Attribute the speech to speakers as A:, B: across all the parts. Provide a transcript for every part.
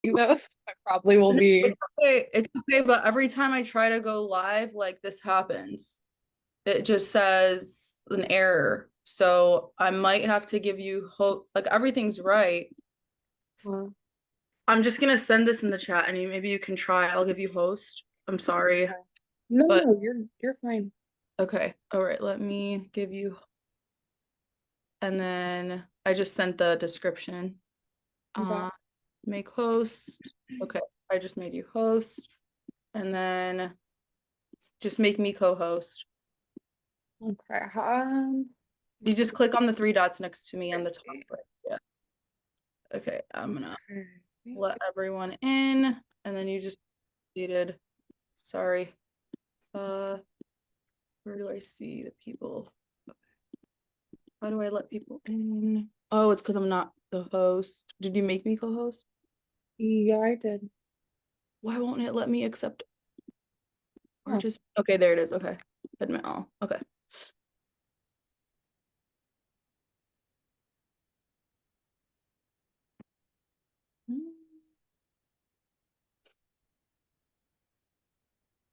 A: those. I probably will be.
B: It's okay, but every time I try to go live, like this happens. It just says an error. So I might have to give you hope. Like everything's right.
A: Well,
B: I'm just gonna send this in the chat and maybe you can try. I'll give you host. I'm sorry.
A: okay. No,
B: But
A: no, you're fine.
B: okay. All right, let me give you and then I just sent the description.
A: Okay.
B: Uh make host. Okay, I just made you host. And then just make me co-host.
A: Okay.
B: You just click on the three dots next to me
A: I
B: on the top
A: see.
B: right. Yeah. Okay, I'm gonna
A: Okay.
B: let everyone in and then you just deleted. Sorry. Where do I see the people? How do I let people in? Oh, it's because I'm not the host. Did you make me co-host?
A: Yeah, I did.
B: Why won't it let me accept or
A: Oh.
B: just okay, there it is. Okay. Admit all. Okay.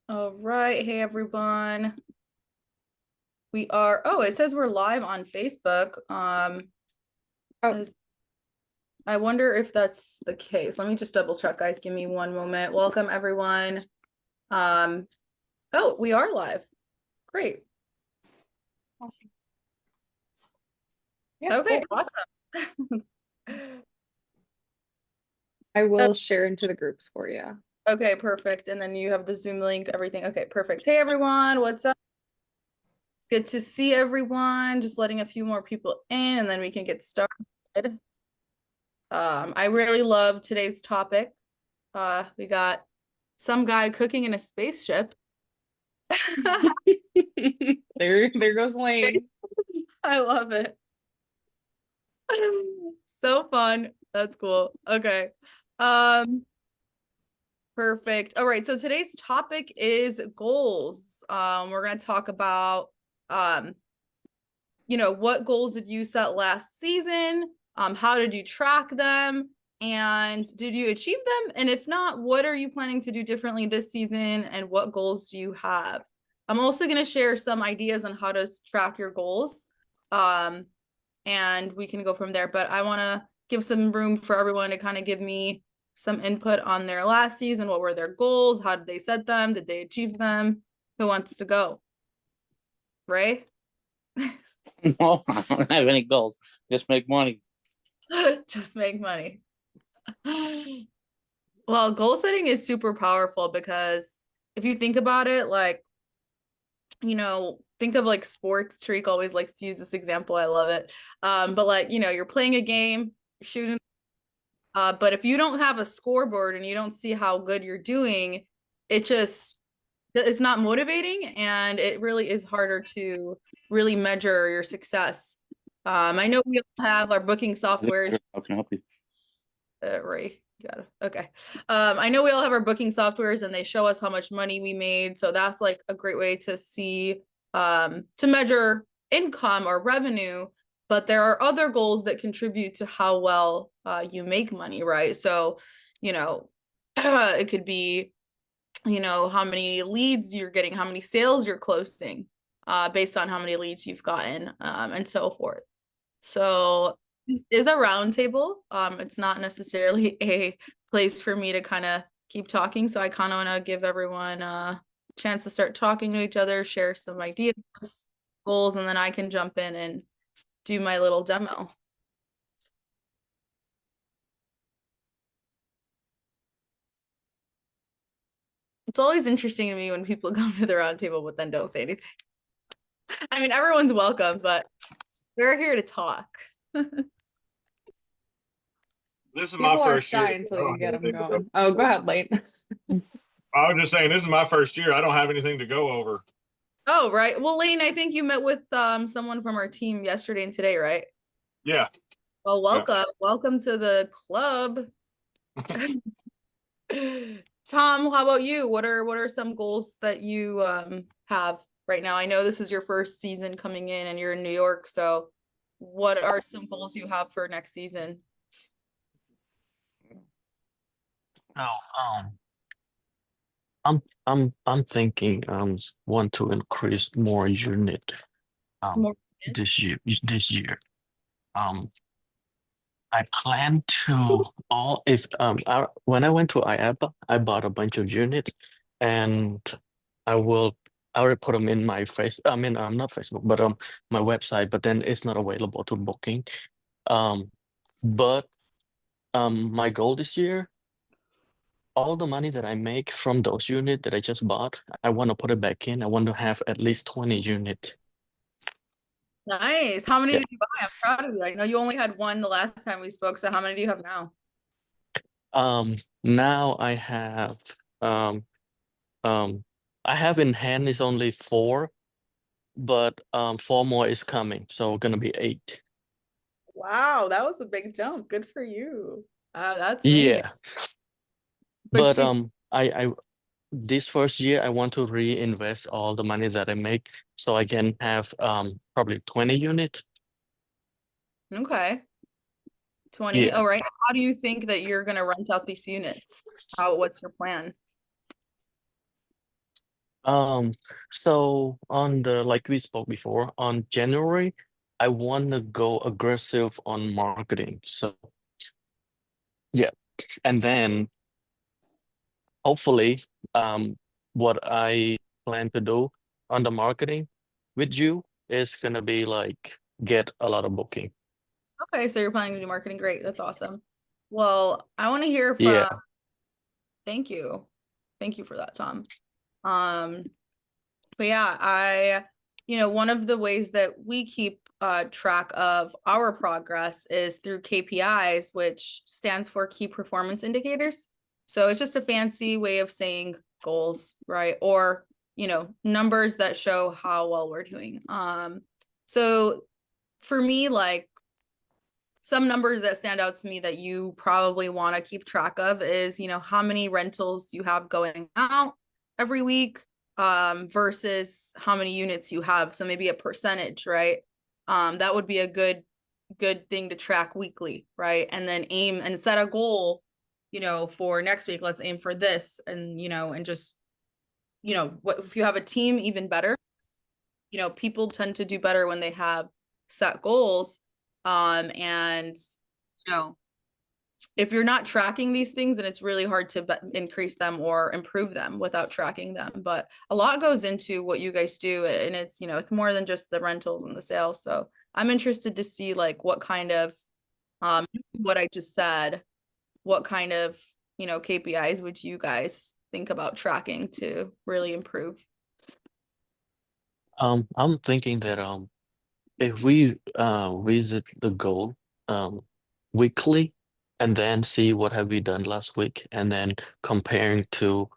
B: All right. Hey everyone. We are, oh, it says we're live on Facebook.
A: Oh,
B: Is I wonder if that's the case. Let me just double check, guys. Give me one moment. Welcome everyone. Um, oh, we are live. Great.
A: awesome. Yeah,
B: Okay,
A: cool.
B: awesome.
A: I will share into the groups for you.
B: Okay, perfect. And then you have the Zoom link, everything. Okay, perfect. Hey everyone, what's up? It's good to see everyone. Just letting a few more people in and then we can get started. I really love today's topic. We got some guy cooking in a spaceship.
A: There goes Lane.
B: I love it. So fun. That's cool. Okay. Um, Perfect. All right. So today's topic is goals. We're going to talk about, um, what goals did you set last season? How did you track them? And did you achieve them? And if not, what are you planning to do differently this season? And what goals do you have? I'm also going to share some ideas on how to track your goals. And we can go from there. But I want to give some room for everyone to kind of give me some input on their last season. What were their goals? How did they set them? Did they achieve them? Who wants to go? Ray?
C: No, I don't have any goals. Just make money.
B: Just make money. Well, goal setting is super powerful because if you think about it, like, think of like sports. Tariq always likes to use this example. I love it. But like, you're playing a game, shooting. But if you don't have a scoreboard and you don't see how good you're doing, it's not motivating and it really is harder to really measure your success. I know we all have our booking software.
C: How can I help you?
B: Ray, you got it. Okay. I know we all have our booking softwares and they show us how much money we made. So that's like a great way to see, to measure income or revenue. But there are other goals that contribute to how well you make money, right? So, it could be, how many leads you're getting, how many sales you're closing, based on how many leads you've gotten, and so forth. So this is a roundtable. It's not necessarily a place for me to kind of keep talking. So I kind of want to give everyone a chance to start talking to each other, share some ideas, goals, and then I can jump in and do my little demo. It's always interesting to me when people come to the roundtable but then don't say anything. I mean, everyone's welcome, but we're here to talk.
D: This is my
A: People are
D: first year.
A: shy
D: I
A: until
D: don't
A: you
D: have
A: get them
D: anything to go.
A: going. Oh, go ahead, Lane.
D: I was just saying, this is my first year. I don't have anything to go over.
B: Oh, right. Well, Lane, I think you met with someone from our team yesterday and today, right?
D: Yeah.
B: Well,
D: Yeah.
B: welcome to the club. Tom, how about you? What are some goals that you have right now? I know this is your first season coming in and you're in New York, so what are some goals you have for next season?
E: So, I'm thinking want to increase more unit
B: More units?
E: this year. Um, I plan to when I went to IAPA, I bought a bunch of units, and I already put them in my not Facebook, but my website. But then it's not available to booking. Um, but my goal this year, all the money that I make from those units that I just bought, I want to put it back in. I want to have at least 20 units.
B: Nice. How many
E: Yeah.
B: did you buy? I'm proud of you. I know you only had one the last time we spoke, so how many do you have now?
E: Now I have um I have in hand is only 4, but 4 more is coming, so gonna be 8.
B: Wow, that was a big jump. Good for you. That's amazing.
E: Yeah,
B: But
E: but
B: she's
E: I this first year I want to reinvest all the money that I make so I can have probably 20 units.
B: okay. 20.
E: Yeah.
B: All right. How do you think that you're gonna rent out these units? What's your plan?
E: So on the like we spoke before, on January, I want to go aggressive on marketing. So yeah, and then hopefully, what I plan to do on the marketing with you is gonna be like get a lot of booking.
B: Okay, so you're planning to do marketing. Great. That's awesome. Well, I want to hear
E: Yeah.
B: from thank you. Thank you for that, Tom. But yeah, one of the ways that we keep track of our progress is through KPIs, which stands for key performance indicators. So it's just a fancy way of saying goals, right? Or, numbers that show how well we're doing. So for me, like some numbers that stand out to me that you probably want to keep track of is, how many rentals you have going out every week versus how many units you have. So maybe a percentage, right? That would be a good thing to track weekly, right? And then aim and set a goal, for next week. Let's aim for this, and and just what if you have a team, even better. People tend to do better when they have set goals. And if you're not tracking these things, then it's really hard to increase them or improve them without tracking them. But a lot goes into what you guys do, and it's it's more than just the rentals and the sales. So I'm interested to see like what kind of what I just said, what kind of KPIs would you guys think about tracking to really improve?
E: I'm thinking that if we visit the goal weekly and then see what have we done last week and then comparing to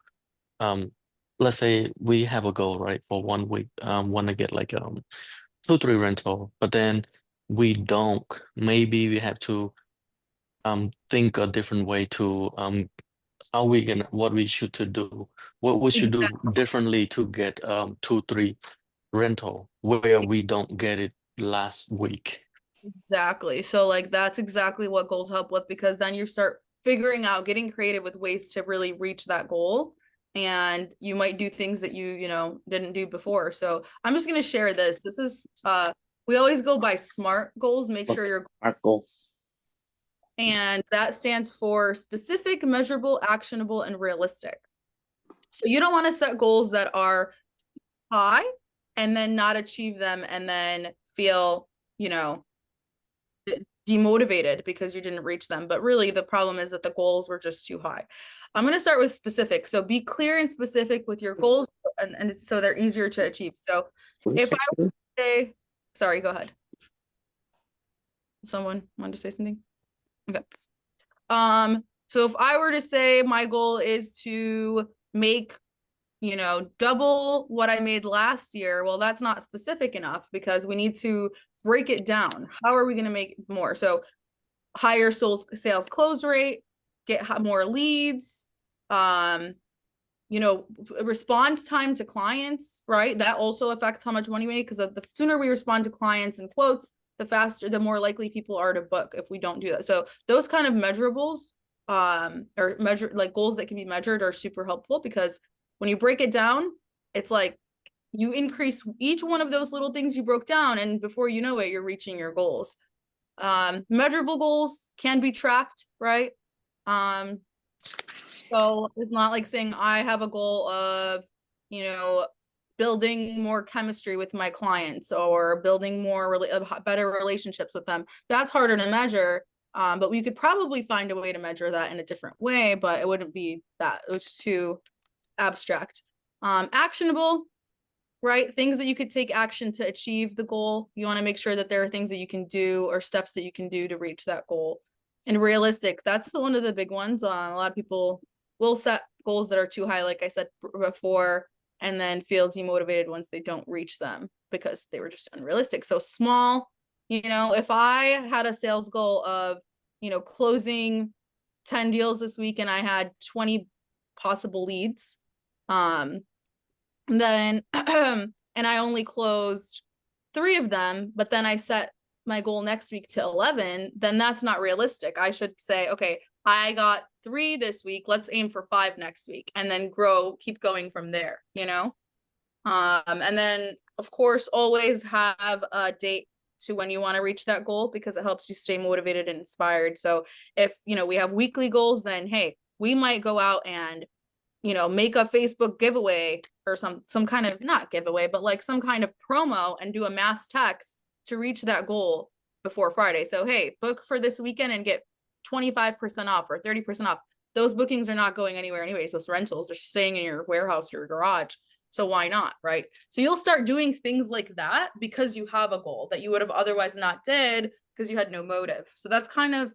E: let's say we have a goal, right, for 1 week, want to get like 2-3 rental, but then we don't, maybe we have to think a different way to how we can what we should to do, what we should do differently to get 2-3 rental where we don't get it last week.
B: Exactly. So like that's exactly what goals help with, because then you start figuring out, getting creative with ways to really reach that goal. And you might do things that you didn't do before. So I'm just going to share this. This is we always go by SMART goals. Make sure you're
C: Our goal.
B: and that stands for specific, measurable, actionable, and realistic. So you don't want to set goals that are high and then not achieve them and then feel, demotivated because you didn't reach them. But really the problem is that the goals were just too high. I'm going to start with specific. So be clear and specific with your goals, and so they're easier to achieve. So if I would say, sorry, go ahead. Someone wanted to say something? Okay. So if I were to say my goal is to make, double what I made last year, well, that's not specific enough because we need to break it down. How are we going to make more? So higher sales close rate, get more leads, response time to clients, right? That also affects how much money we make, because the sooner we respond to clients and quotes, the more likely people are to book if we don't do that. So those kind of measurables or measure like goals that can be measured are super helpful, because when you break it down, it's like you increase each one of those little things you broke down, and before you know it, you're reaching your goals. Measurable goals can be tracked, right? So it's not like saying I have a goal of, you know, building more chemistry with my clients or building more better relationships with them. That's harder to measure. But we could probably find a way to measure that in a different way, but it wouldn't be that, it was too abstract. Actionable, right? Things that you could take action to achieve the goal. You want to make sure that there are things that you can do or steps that you can do to reach that goal. And realistic, that's one of the big ones. A lot of people will set goals that are too high, like I said before, and then feel demotivated once they don't reach them because they were just unrealistic. So small, you know, if I had a sales goal of, you know, closing 10 deals this week and I had 20 possible leads, then and I only closed 3 of them, but then I set my goal next week to 11, then that's not realistic. I should say, okay, I got 3 this week, let's aim for 5 next week, and then keep going from there, you know? And then of course, always have a date to when you want to reach that goal, because it helps you stay motivated and inspired. So if, you know, we have weekly goals, then hey, we might go out and, you know, make a Facebook giveaway or some kind of, not giveaway, but like some kind of promo, and do a mass text to reach that goal before Friday. So, hey, book for this weekend and get 25% off or 30% off. Those bookings are not going anywhere anyways. Those rentals are staying in your warehouse or your garage. So why not, right? So you'll start doing things like that because you have a goal that you would have otherwise not did because you had no motive. So that's kind of,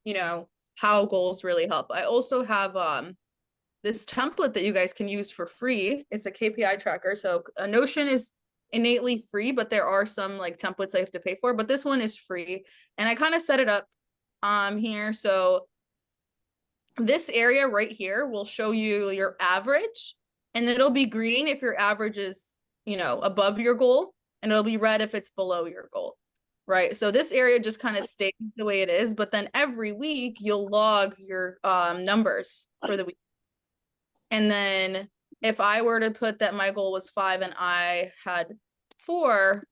B: you know, how goals really help. I also have this template that you guys can use for free. It's a KPI tracker. So a Notion is innately free, but there are some like templates I have to pay for, but this one is free. And I kind of set it up here. So this area right here will show you your average, and it'll be green if your average is, you know, above your goal, and it'll be red if it's below your goal, right? So this area just kind of stays the way it is, but then every week you'll log your numbers for the week. And then if I were to put that my goal was 5 and I had 4,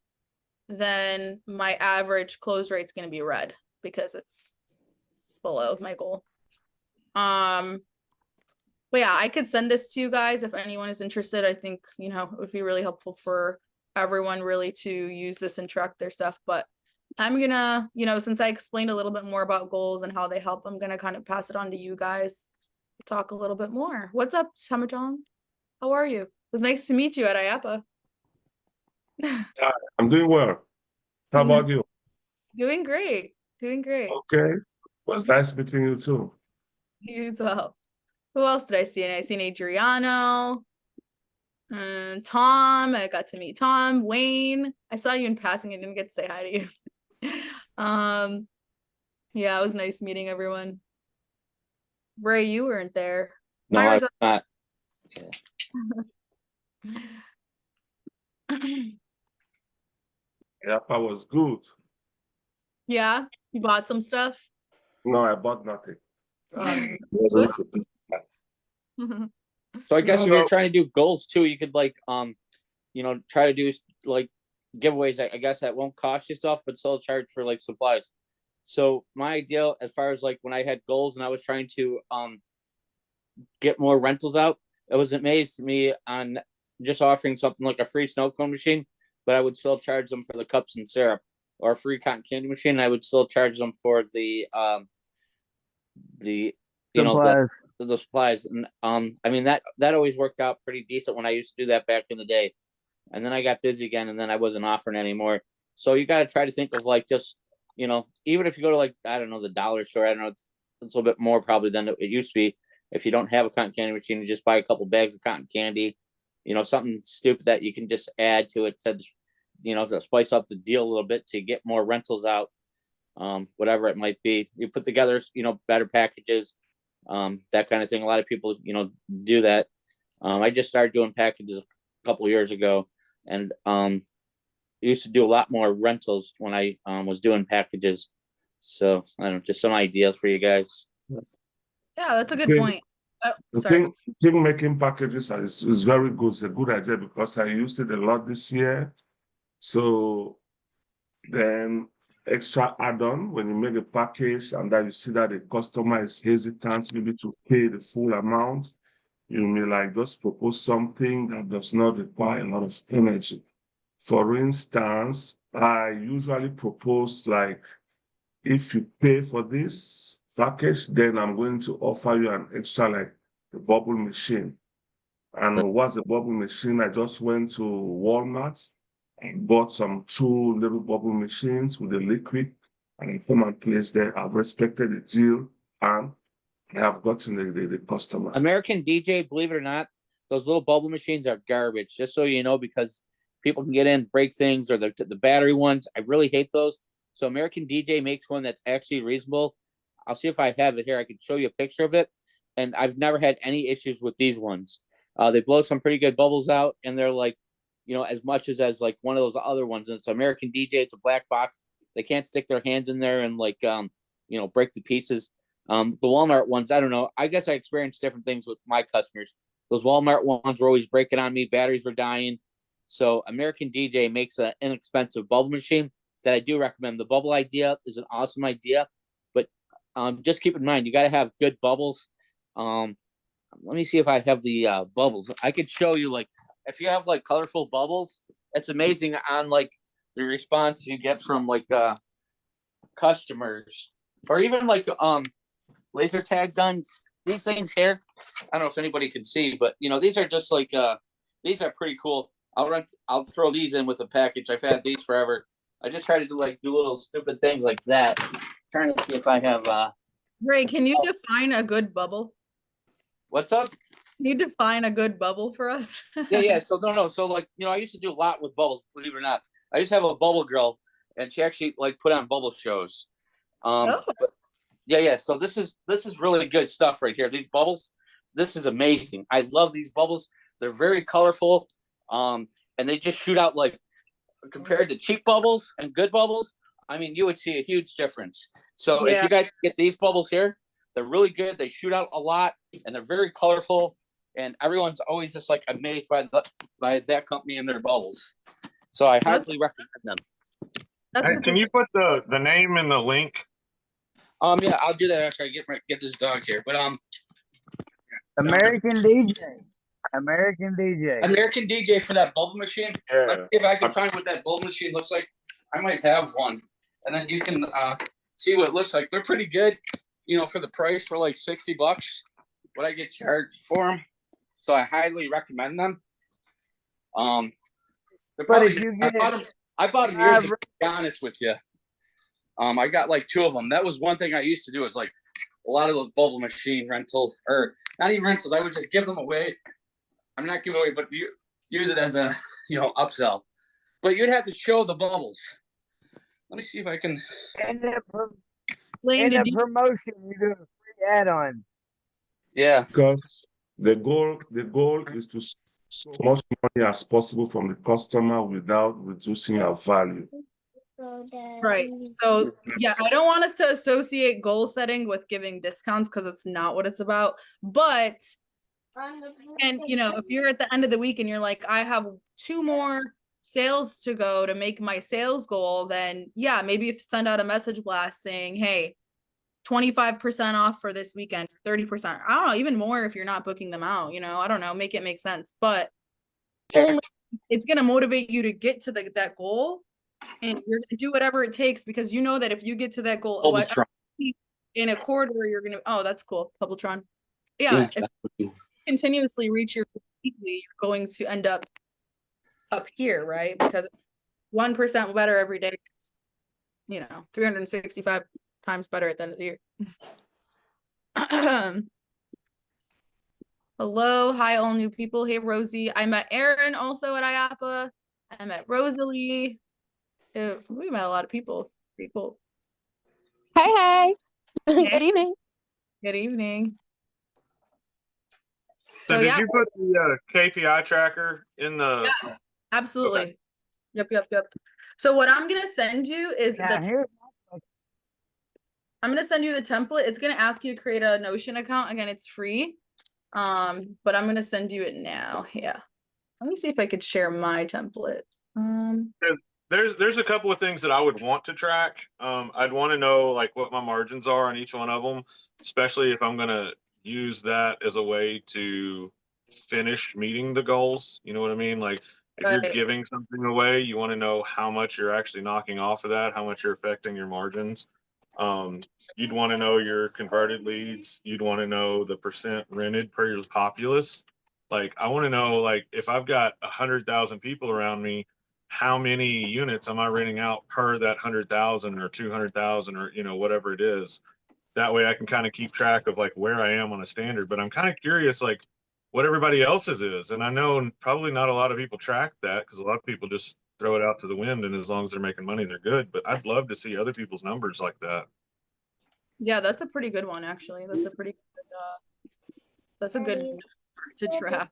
B: then my average close rate is going to be red because it's below my goal. But yeah, I could send this to you guys if anyone is interested. I think, you know, it would be really helpful for everyone really to use this and track their stuff. But I'm gonna, you know, since I explained a little bit more about goals and how they help, I'm gonna kind of pass it on to you guys to talk a little bit more. What's up, Tamajong? How are you? It was nice to meet you at IAPA.
F: I'm doing well. How about you?
B: Doing great. Doing great.
F: Okay. Was nice meeting you too.
B: You as well. Who else did I see? I seen Adriano. Tom. I got to meet Tom. Wayne. I saw you in passing. I didn't get to say hi to you. Yeah, it was nice meeting everyone. Ray, you weren't there.
C: No,
B: Hi,
C: I'm
B: Rosa.
C: not.
F: Yapa was good.
B: Yeah, you bought some stuff.
F: No, I bought nothing.
B: Good.
C: So I guess
F: No,
C: if you're
F: no.
C: trying to do goals too, you could like you know, try to do like giveaways. I guess that won't cost you stuff, but still charge for like supplies. So my idea, as far as like when I had goals and I was trying to get more rentals out, it was amazed to me on just offering something like a free snow cone machine, but I would still charge them for the cups and syrup, or a free cotton candy machine. I would still charge them for the you know the supplies. And I mean that always worked out pretty decent when I used to do that back in the day. And then I got busy again, and then I wasn't offering anymore. So you got to try to think of like just, you know, even if you go to like, I don't know, the dollar store, I don't know, it's a little bit more probably than it used to be. If you don't have a cotton candy machine, you just buy a couple bags of cotton candy, you know, something stupid that you can just add to it to, you know, to spice up the deal a little bit to get more rentals out, whatever it might be. You put together, you know, better packages, that kind of thing. A lot of people, you know, do that. I just started doing packages a couple of years ago, and used to do a lot more rentals when I was doing packages. So I don't know, just some ideas for you guys.
B: Yeah, that's a good
F: Okay.
B: point. Oh,
F: I
B: sorry.
F: think making packages is very good. It's a good idea because I used it a lot this year. So then extra add-on when you make a package and then you see that the customer is hesitant maybe to pay the full amount, you may like just propose something that does not require a lot of energy. For instance, I usually propose like, if you pay for this package, then I'm going to offer you an extra like a bubble machine. And what's a bubble machine? I just went to Walmart and bought some 2 little bubble machines with a liquid, and I come and place there. I've respected the deal and I have gotten the customer.
C: American DJ, believe it or not, those little bubble machines are garbage, just so you know, because people can get in, break things, or the battery ones. I really hate those. So American DJ makes one that's actually reasonable. I'll see if I have it here. I can show you a picture of it. And I've never had any issues with these ones. They blow some pretty good bubbles out, and they're like, as much as like one of those other ones. And it's American DJ. It's a black box. They can't stick their hands in there and like break the pieces. The Walmart ones, I don't know. I guess I experienced different things with my customers. Those Walmart ones were always breaking on me. Batteries were dying. So American DJ makes an inexpensive bubble machine that I do recommend. The bubble idea is an awesome idea, but just keep in mind, you got to have good bubbles. Let me see if I have the bubbles. I could show you, like, if you have like colorful bubbles, it's amazing on like the response you get from like customers, or even like laser tag guns. These things here, I don't know if anybody can see, but these are just like these are pretty cool. I'll throw these in with a package. I've had these forever. I just try to do little stupid things like that. Trying to see if I have
B: Ray, can you define a good bubble?
C: what's up?
B: Can you define a good bubble for us?
C: Yeah. So no. So like, I used to do a lot with bubbles, believe it or not. I used to have a bubble girl, and she actually like put on bubble shows.
B: Oh.
C: Yeah. So this is really good stuff right here. These bubbles, this is amazing. I love these bubbles. They're very colorful. And they just shoot out, like, compared to cheap bubbles and good bubbles, I mean, you would see a huge difference. So if you guys get these bubbles here, they're really good. They shoot out a lot, and they're very colorful. And everyone's always just like amazed by that company and their bubbles. So I highly recommend them.
D: Hey, can you put the name in the link?
C: Yeah, I'll do that after I get this dog here. But
G: American DJ. American
C: DJ for that bubble machine.
F: Yeah.
C: Let's see if I can find what that bubble machine looks like. I might have one, and then you can see what it looks like. They're pretty good, for the price, for like $60, what I get charged for them. So I highly recommend them.
G: But if you get,
C: I bought them years ago, to be honest with you. I got like 2 of them. That was one thing I used to do, is like a lot of those bubble machine rentals, or not even rentals. I would just give them away. I'm not giving away, but you use it as a upsell. But you'd have to show the bubbles. Let me see if I can.
G: in the promotion, you do a free add-on.
C: Yeah.
F: Because the goal is to s as much money as possible from the customer without reducing our value.
B: Right. So yeah, I don't want us to associate goal setting with giving discounts, because it's not what it's about. But if you're at the end of the week and you're like, I have 2 more sales to go to make my sales goal, then yeah, maybe you send out a message blast saying, hey, 25% off for this weekend, 30%. I don't know, even more if you're not booking them out, I don't know, make it make sense. But only it's going to motivate you to get to that goal, and you're going to do whatever it takes, because that if you get to that goal in a quarter, you're going to, oh, that's cool. Bubbletron. Yeah. If you continuously reach your weekly, you're going to end up here, right? Because 1% better every day, 365 times better at the end of the year. Hello, hi, all new people. Hey, Rosie. I met Aaron also at IAPA. I met Rosalie. We met a lot of people.
H: Hey.
B: Hey.
H: Good evening.
B: Good evening.
D: So did you put the KPI tracker in the?
B: Yeah, absolutely. Okay. Yep. So what I'm gonna send you is I'm gonna send you the template. It's gonna ask you to create a Notion account. Again, it's free. But I'm gonna send you it now. Yeah. Let me see if I could share my template.
D: There's a couple of things that I would want to track. I'd want to know like what my margins are on each one of them, especially if I'm gonna use that as a way to finish meeting the goals. You know what I mean? Like if you're
B: Right.
D: giving something away, you want to know how much you're actually knocking off of that, how much you're affecting your margins. You'd want to know your converted leads. You'd want to know the percent rented per your populace. Like I want to know like if I've got 100,000 people around me, how many units am I renting out per that 100,000 or 200,000 or whatever it is. That way I can kind of keep track of like where I am on a standard. But I'm kind of curious like what everybody else's is, and I know probably not a lot of people track that because a lot of people just throw it out to the wind, and as long as they're making money, they're good. But I'd love to see other people's numbers like that.
B: Yeah, that's a pretty good one, actually. That's a pretty good, that's a good number to track.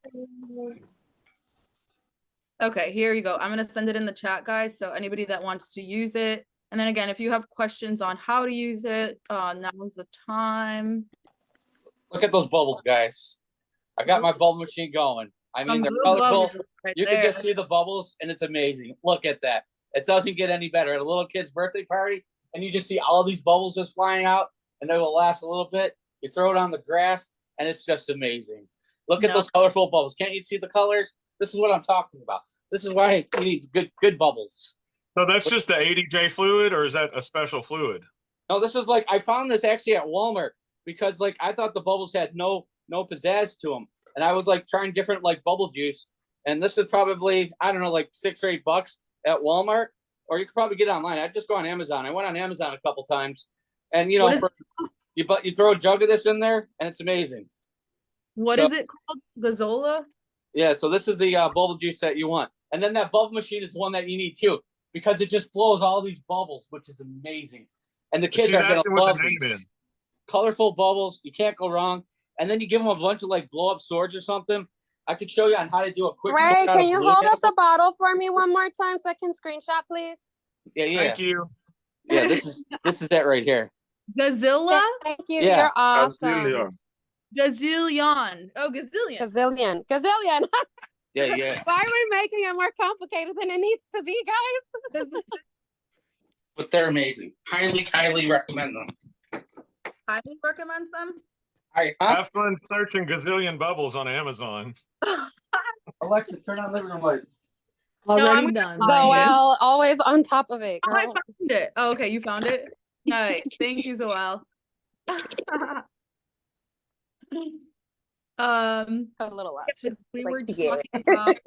B: Okay, here you go. I'm gonna send it in the chat, guys. So anybody that wants to use it. And then again, if you have questions on how to use it, now's the time.
C: Look at those bubbles, guys. I got my bubble machine going. I mean,
B: Some
C: they're
B: good
C: colorful.
B: bubbles right
C: You
B: there.
C: can just see the bubbles, and it's amazing. Look at that. It doesn't get any better. At a little kid's birthday party, and you just see all these bubbles just flying out, and they will last a little bit. You throw it on the grass, and it's just amazing. Look at those colorful bubbles. Can't you see the colors? This is what I'm talking about. This is why you need good bubbles.
D: So that's just the 80J fluid, or is that a special fluid?
C: No, this is like I found this actually at Walmart because like I thought the bubbles had no pizzazz to them, and I was like trying different like bubble juice, and this is probably I don't know like $6 or $8 at Walmart, or you could probably get it online. I'd just go on Amazon. I went on Amazon a couple times, and you throw a jug of this in there, and it's amazing.
B: What is it called? Gazzola?
C: Yeah, so this is the bubble juice that you want, and then that bubble machine is one that you need too because it just blows all these bubbles, which is amazing, and the kids are gonna love these. Colorful bubbles, you can't go wrong. And then you give them a bunch of like blow up swords or something. I could show you on how to do a quick.
H: Ray, can you hold up the bottle for me one more time so I can screenshot, please?
C: Yeah.
D: Thank you.
C: Yeah, this is it right here.
B: Gazilla?
H: Thank you.
C: Yeah.
H: You're awesome.
B: Gazillion. Oh, gazillion.
H: Gazillion.
C: Yeah.
H: Why are we making it more complicated than it needs to be, guys?
C: But they're amazing. Highly recommend them.
B: Highly recommends them.
C: All right,
D: Have fun searching gazillion bubbles on Amazon.
C: Alexa, turn on living room light.
A: Already done.
H: Zoel, always on top of it,
B: Oh, I
H: girl.
B: found it. Oh, okay, you found it. Nice. Thank you, Zoel.
H: A little less.
B: We
H: Like
B: were
H: to get
B: talking about,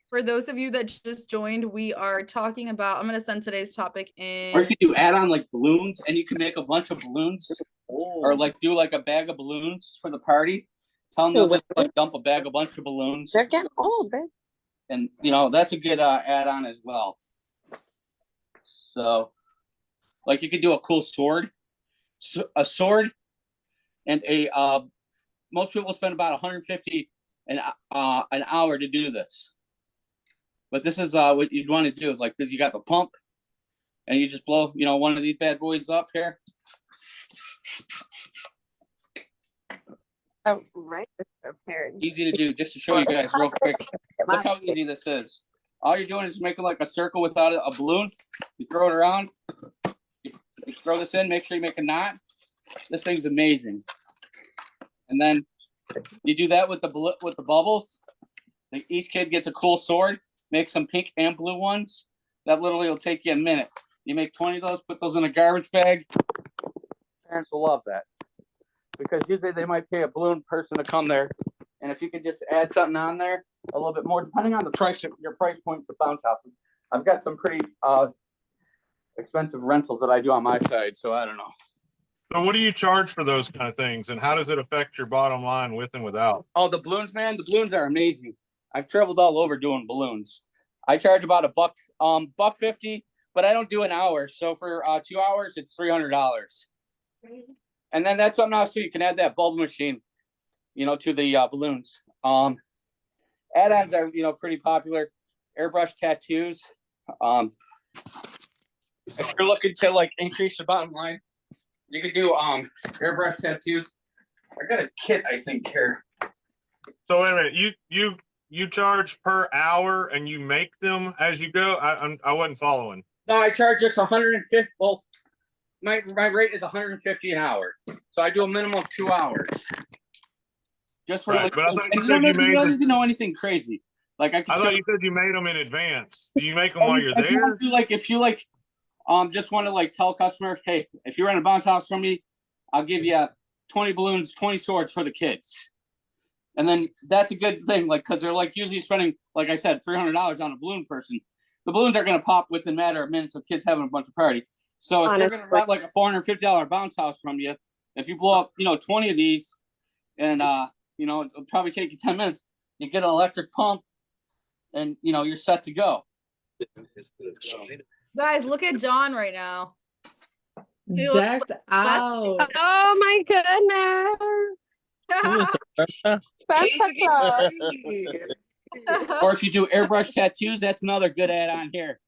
B: for those of you that just joined, we are talking about, I'm going to send today's topic in.
C: Or you could do add-on like balloons, and you can make a bunch of balloons, or like do like a bag of balloons for the party. Tell them to like dump a bunch of balloons.
H: They're getting old, babe.
C: And that's a good add-on as well. So, like you could do a cool sword, a sword, and a most people spend about 150 an hour to do this. But this is what you'd want to do is like this. You got the pump, and you just blow one of these bad boys up here.
H: Oh, right. Prepared.
C: Easy to do, just to show you guys real quick. Look how easy this is. All you're doing is making like a circle without a balloon. You throw it around. You throw this in. Make sure you make a knot. This thing's amazing. And then you do that with the bubbles. Each kid gets a cool sword. Make some pink and blue ones. That literally will take you a minute. You make 20 of those. Put those in a garbage bag. Parents will love that. Because usually they might pay a balloon person to come there. And if you could just add something on there, a little bit more, depending on the price of your price points of bounce houses. I've got some pretty expensive rentals that I do on my side, so I don't know.
D: So what do you charge for those kind of things, and how does it affect your bottom line with and without?
C: Oh, the balloons, man, the balloons are amazing. I've traveled all over doing balloons. I charge about $150, but I don't do an hour. So for 2 hours, it's $300. And then that's something else too. You can add that bulb machine, to the balloons. Add-ons are, pretty popular. Airbrush tattoos. If you're looking to like increase your bottom line,
I: You could do airbrush tattoos. I got a kit, I think, here.
D: So wait a minute, you charge per hour and you make them as you go? I wasn't following.
I: No, I charge just 150. Well, my rate is 150 an hour. So I do a minimum of 2 hours. Just for
D: Right,
I: like,
D: but I thought you
I: and
D: said you made
I: don't
D: them-
I: need to know anything crazy. Like I
D: I thought you said you made them in advance. Do you make them while you're
I: if you
D: there?
I: want to, if you just want to tell a customer, hey, if you rent a bounce house from me, I'll give you 20 balloons, 20 swords for the kids. And then that's a good thing, because they're usually spending, like I said, $300 on a balloon person. The balloons are going to pop within a matter of minutes of kids having a bunch of party. So if they're going to rent a $450 bounce house from you, if you blow up, 20 of these, and it'll probably take you 10 minutes. You get an electric pump, and you're set to go.
B: Guys, look at John right now. He looks
A: Decked out.
H: Oh my goodness. Santa Claus.
I: Or if you do airbrush tattoos, that's another good add-on here.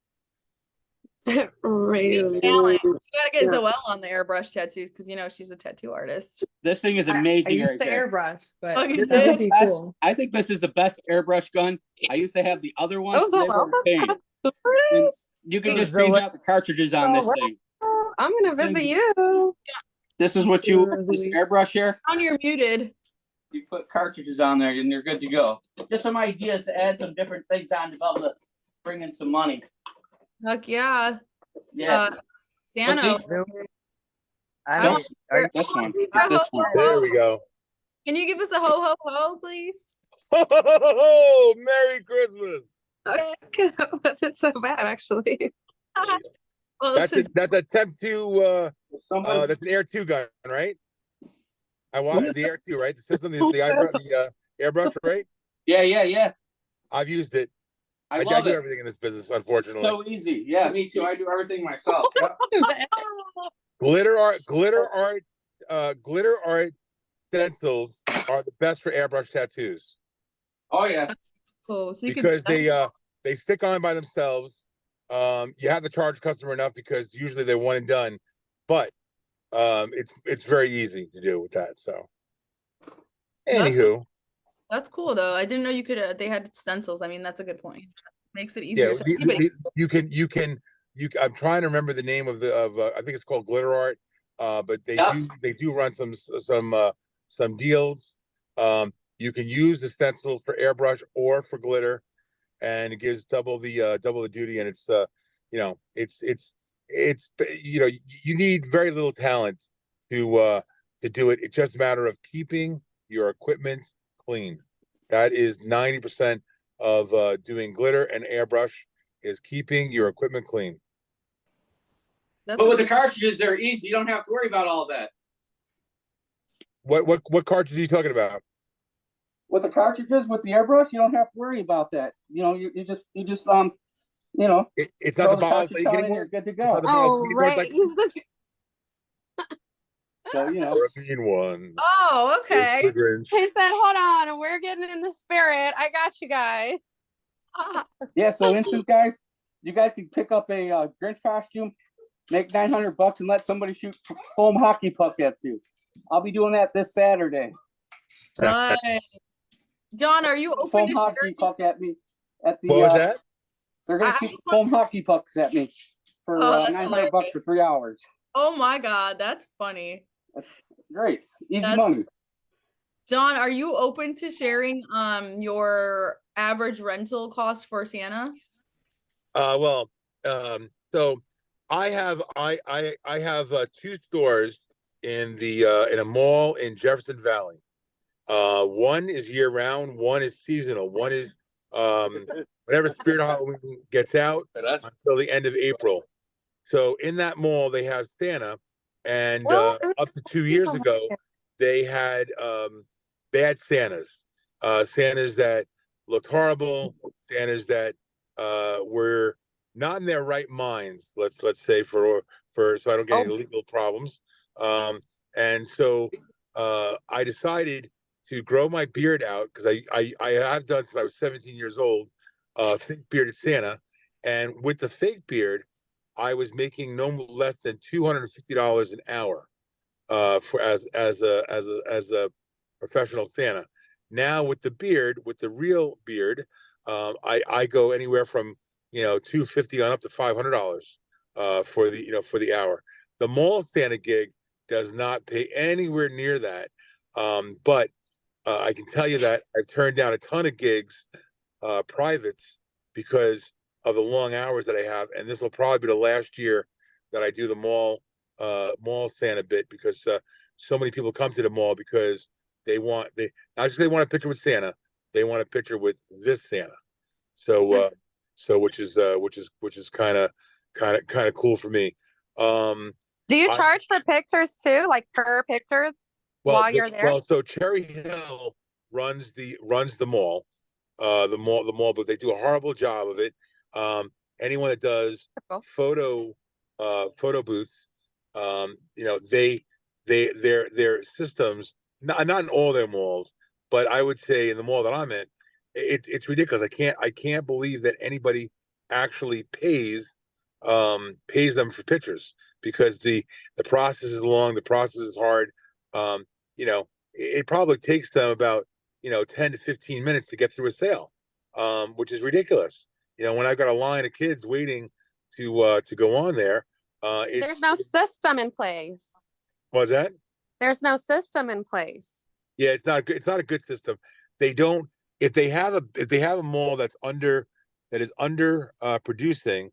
H: Really?
B: Talent. You gotta get Zoelle on the airbrush tattoos because she's a tattoo artist.
I: This thing is
A: I
I: amazing.
A: used to
I: right here.
A: airbrush, but
B: Oh, you
A: that
B: did?
A: would be
I: Best-
A: cool.
I: I think this is the best airbrush gun. I used to have the other one.
H: Oh,
I: They were pain. And you can just change out the cartridges on this thing.
H: I'm gonna visit you.
I: This is what this airbrush here.
B: John, you're muted.
I: You put cartridges on there and you're good to go. Just some ideas to add some different things on to be able to bring in some money.
B: Heck yeah.
I: Yeah.
B: Sano.
G: I
I: Don't-
G: mean, are
I: This one.
B: Ho,
I: This
B: ho,
I: one.
B: ho.
J: There we go.
B: Can you give us a ho ho ho, please?
J: Oh, Merry Christmas.
H: Okay, that wasn't so bad actually.
B: Well,
J: That's
B: this is
J: that's a Temp 2
I: Somebody,
J: that's an Air 2 gun, right? I
I: Who
J: want the Air 2, right? The system,
I: Who said
J: the airbrush, right?
I: yeah.
J: I've used it.
I: I
J: I
I: love
J: do
I: it.
J: everything in this business,
I: It's
J: unfortunately.
I: so easy. Yeah, me too. I do everything myself. Yep.
J: Glitter art stencils are the best for airbrush tattoos
I: Oh yeah.
B: cool. So you
J: because
B: can
J: they stick on by themselves. You have to charge customer enough because usually they're one and done, but it's very easy to do with that. So, anywho,
B: That's cool though. I didn't know you could. They had stencils. I mean, that's a good point. Makes it
J: yeah,
B: easier. So anybody-
J: you can. I'm trying to remember the name of I think it's called Glitter Art. But they do run some deals. You can use the stencils for airbrush or for glitter, and it gives double the duty. And it's you need very little talent to do it. It's just a matter of keeping your equipment clean. That is 90% of doing glitter and airbrush is keeping your equipment clean.
B: that's
I: But
B: a
I: with the
B: good-
I: cartridges, they're easy. You don't have to worry about all that.
J: What cartridge are you talking about?
I: With the cartridges, with the airbrush, you don't have to worry about that. You just
J: It's
I: throw
J: not the
I: the
J: bottles
I: cartridge
J: leak
I: on and
J: anymore.
I: you're good to
J: It's not
I: go.
J: the bottles
H: Oh
J: leak anymore. It's
H: right,
J: like
H: he's the
I: So
J: European one.
B: Oh,
J: It's the
B: okay.
J: Grinch.
H: he said, hold on, we're getting in the spirit. I got you guys.
I: yeah. So instant guys, you guys can pick up a Grinch costume, make $900 and let somebody shoot foam hockey puck at you. I'll be doing that this Saturday.
B: Nice. John, are you open
I: Foam
B: to
I: hockey
B: sharing?
I: puck at me at the.
J: What was that?
I: They're gonna
B: I
I: shoot
B: just want-
I: foam hockey pucks at me for
B: Oh, that's
I: $900
B: hilarious.
I: for 3 hours.
B: Oh my God, that's funny.
I: Great, easy
B: That's-
I: money.
B: John, are you open to sharing your average rental cost for Santa?
J: So I have two stores in in a mall in Jefferson Valley. One is year round, one is seasonal, one is whenever Spirit of Halloween gets out until the end of April. So in that mall they have Santa, and
H: Well,
J: up to 2 years ago they had Santas, Santas that looked horrible, Santas that were not in their right minds. Let's say for so I don't get any legal problems. And so I decided to grow my beard out because I have done since I was 17 years old, fake bearded Santa, and with the fake beard, I was making no less than $250 an hour. for as a professional Santa. Now with the beard, with the real beard, I go anywhere from $250 on up to $500 for the for the hour. The mall Santa gig does not pay anywhere near that, but I can tell you that I've turned down a ton of gigs, privates, because of the long hours that I have, and this will probably be the last year that I do the mall Santa bit, because so many people come to the mall because they not just they want a picture with Santa, they want a picture with this Santa. So which is kind of cool for me.
H: Do you
J: I-
H: charge for pictures too, like per picture while you're there?
J: Well, so Cherry Hill runs the mall, the mall, but they do a horrible job of it. Anyone that does photo booths, their systems, not in all their malls, but I would say in the mall that I'm in, it's ridiculous. I can't believe that anybody actually pays them for pictures, because the process is long, the process is hard. It probably takes them about 10 to 15 minutes to get through a sale, which is ridiculous. When I've got a line of kids waiting to go on there,
H: There's no system in place.
J: Was that?
H: There's no system in place.
J: Yeah, it's not good. It's not a good system. They don't. If they have a mall that is under producing,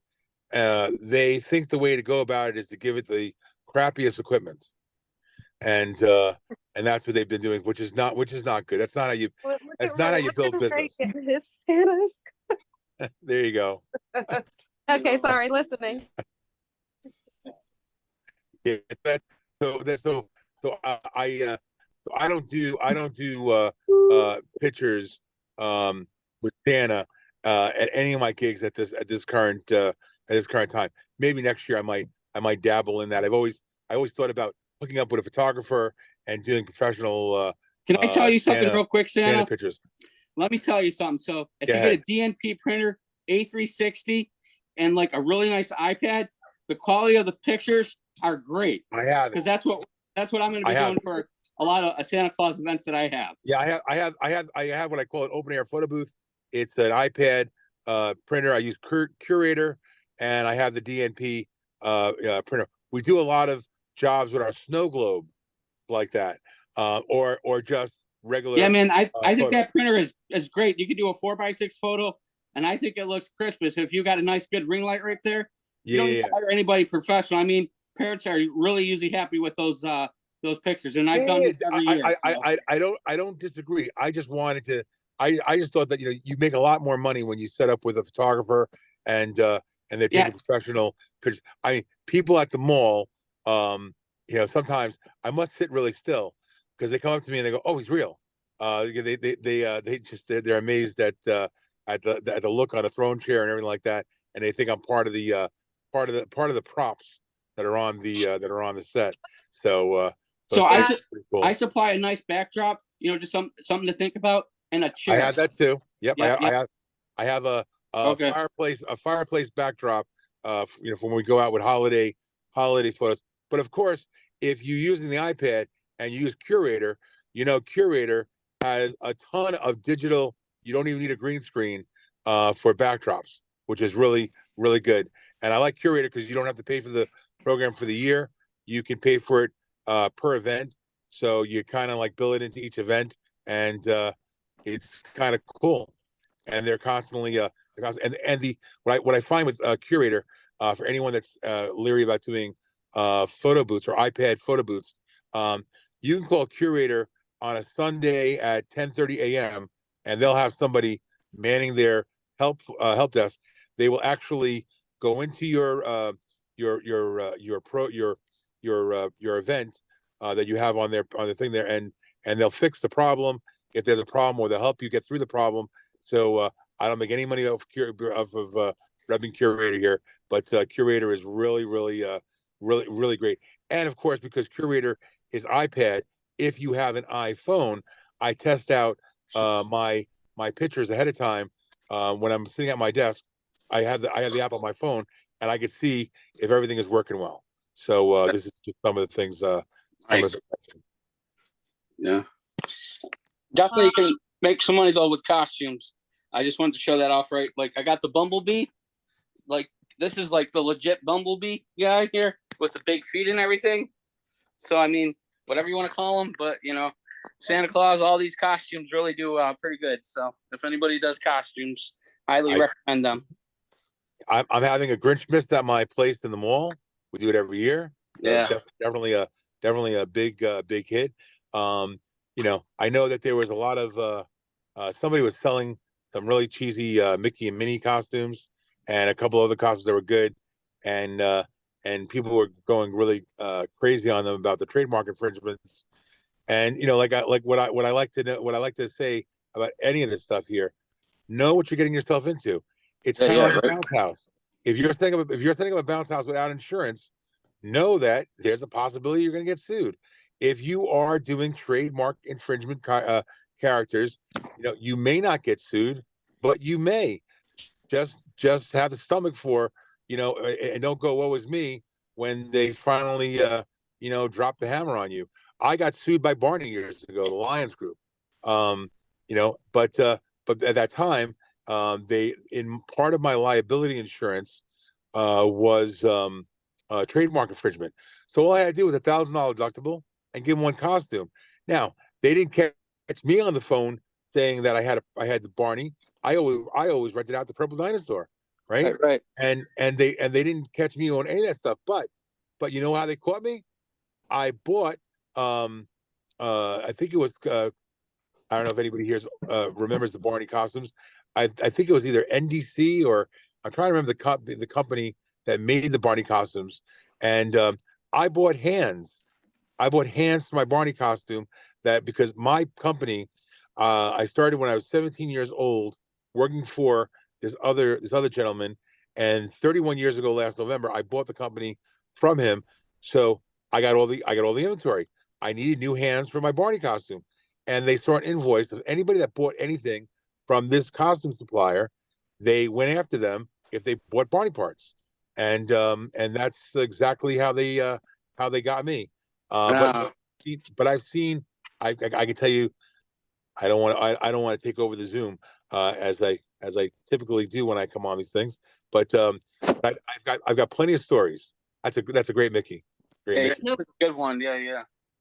J: they think the way to go about it is to give it the crappiest equipment, and that's what they've been doing, which is not good. That's not how you build business. There you go.
H: Okay, sorry, listening.
J: Yeah, so I don't do pictures with Santa at any of my gigs at this current time. Maybe next year I might dabble in that. I always thought about hooking up with a photographer and doing professional.
I: Can I tell you something real quick, Santa?
J: Pictures.
I: Let me tell you something. So if you get a DNP printer, A360, and like a really nice iPad, the quality of the pictures are great.
J: I have it,
I: because that's what I'm going to be doing for a lot of Santa Claus events that I have.
J: Yeah, I have what I call an open air photo booth. It's an iPad printer. I use Curator, and I have the DNP printer. We do a lot of jobs with our snow globe like that, or just regular.
I: Yeah, man, I think that printer is great. You can do a 4x6 photo, and I think it looks crisp. So if you got a nice good ring light right there, you don't need to hire anybody professional. I mean, parents are really usually happy with those pictures, and I've done this every year.
J: I don't disagree. I just wanted to. I just thought that you make a lot more money when you set up with a photographer and they're taking professional pictures. I mean, people at the mall, sometimes I must sit really still because they come up to me and they go, "Oh, he's real." They're amazed at the look on a throne chair and everything like that, and they think I'm part of the props that are on the set. So
I: I supply a nice backdrop, just something to think about, and a chair.
J: I have that too. Yep.
I: Yep.
J: I have a fireplace backdrop. For when we go out with holiday photos. But of course, if you're using the iPad and you use Curator, Curator has a ton of digital. You don't even need a green screen for backdrops, which is really, really good. And I like Curator because you don't have to pay for the program for the year. You can pay for it per event. So you kind of like bill it into each event, and it's kind of cool. And they're constantly what I find with Curator, for anyone that's leery about doing photo booths or iPad photo booths, you can call Curator on a Sunday at 10:30 a.m. and they'll have somebody manning their help desk. They will actually go into your event that you have on the thing there, and they'll fix the problem if there's a problem, or they'll help you get through the problem. So I don't make any money off of rubbing Curator here, but Curator is really, really, really, really great. And of course, because Curator is iPad, if you have an iPhone, I test out my pictures ahead of time. When I'm sitting at my desk, I have the app on my phone, and I can see if everything is working well. So this is just some of the things that some of the-
I: Yeah. Definitely can make some money though with costumes. I just wanted to show that off, right? Like I got the Bumblebee. Like this is like the legit Bumblebee guy here with the big feet and everything. So I mean, whatever you want to call them, but you know, Santa Claus, all these costumes really do pretty good. So if anybody does costumes, highly recommend them.
J: I'm having a Grinch Miss at my place in the mall. We do it every year.
I: Yeah.
J: Definitely a big hit. You know, I know that there was a lot of somebody was selling some really cheesy Mickey and Minnie costumes and a couple other costumes that were good, and people were going really crazy on them about the trademark infringements. And you know, what I like to say about any of this stuff here, know what you're getting yourself into. It's kind of like a bounce house. If you're thinking of a bounce house without insurance, know that there's a possibility you're going to get sued. If you are doing trademark infringement characters, you know, you may not get sued, but you may. Just have the stomach for, you know, and don't go, woe is me, when they finally you know, drop the hammer on you. I got sued by Barney years ago, the Lions Group. You know, but at that time, they, in part of my liability insurance was trademark infringement. So all I had to do was $1,000 deductible and give them one costume. Now they didn't catch me on the phone saying that I had the Barney. I always rented out the Purple Dinosaur, right?
I: Right.
J: And they didn't catch me on any of that stuff. But you know how they caught me? I bought I think it was I don't know if anybody here remembers the Barney costumes. I think it was either NDC or I'm trying to remember the company that made the Barney costumes. And I bought hands. I bought hands for my Barney costume because my company, I started when I was 17 years old working for this other gentleman. And 31 years ago, last November, I bought the company from him. So I got all the inventory. I needed new hands for my Barney costume. And they saw an invoice of anybody that bought anything from this costume supplier. They went after them if they bought Barney parts. And that's exactly how they got me. But I've seen, I can tell you, I don't want to take over the Zoom as I typically do when I come on these things. But I've got plenty of stories. That's a great Mickey.
I: Mickey. Nope. Good one. Yeah.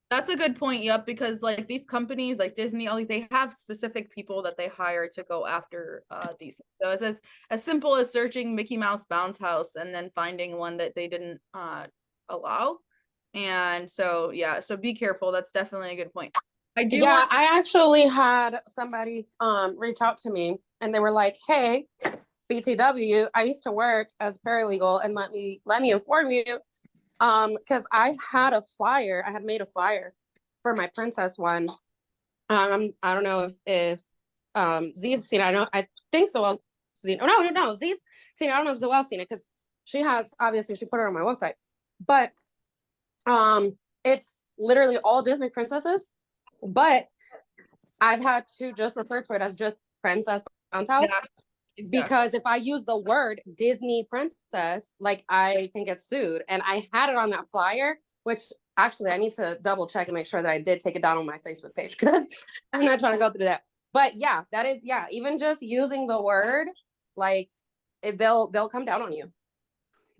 B: That's a good point. Yep, because like these companies like Disney, all these, they have specific people that they hire to go after these. So it's as simple as searching Mickey Mouse Bounce House and then finding one that they didn't allow. And so yeah, so be careful. That's definitely a good point.
H: I actually had somebody reach out to me and they were like, hey, BTW, I used to work as paralegal, and let me inform you, because I had made a flyer for my princess one. I don't know if Z's seen it. I think Zoel's seen it. Oh no, Z's seen it. I don't know if Zoel's seen it because she put it on my website. But it's literally all Disney princesses, but I've had to just refer to it as just Princess Bounce House. Yeah. Exactly. Because if I use the word Disney princess, like I can get sued. And I had it on that flyer, which actually I need to double check and make sure that I did take it down on my Facebook page. I'm not trying to go through that. But yeah, that is, yeah, even just using the word, like they'll come down on you.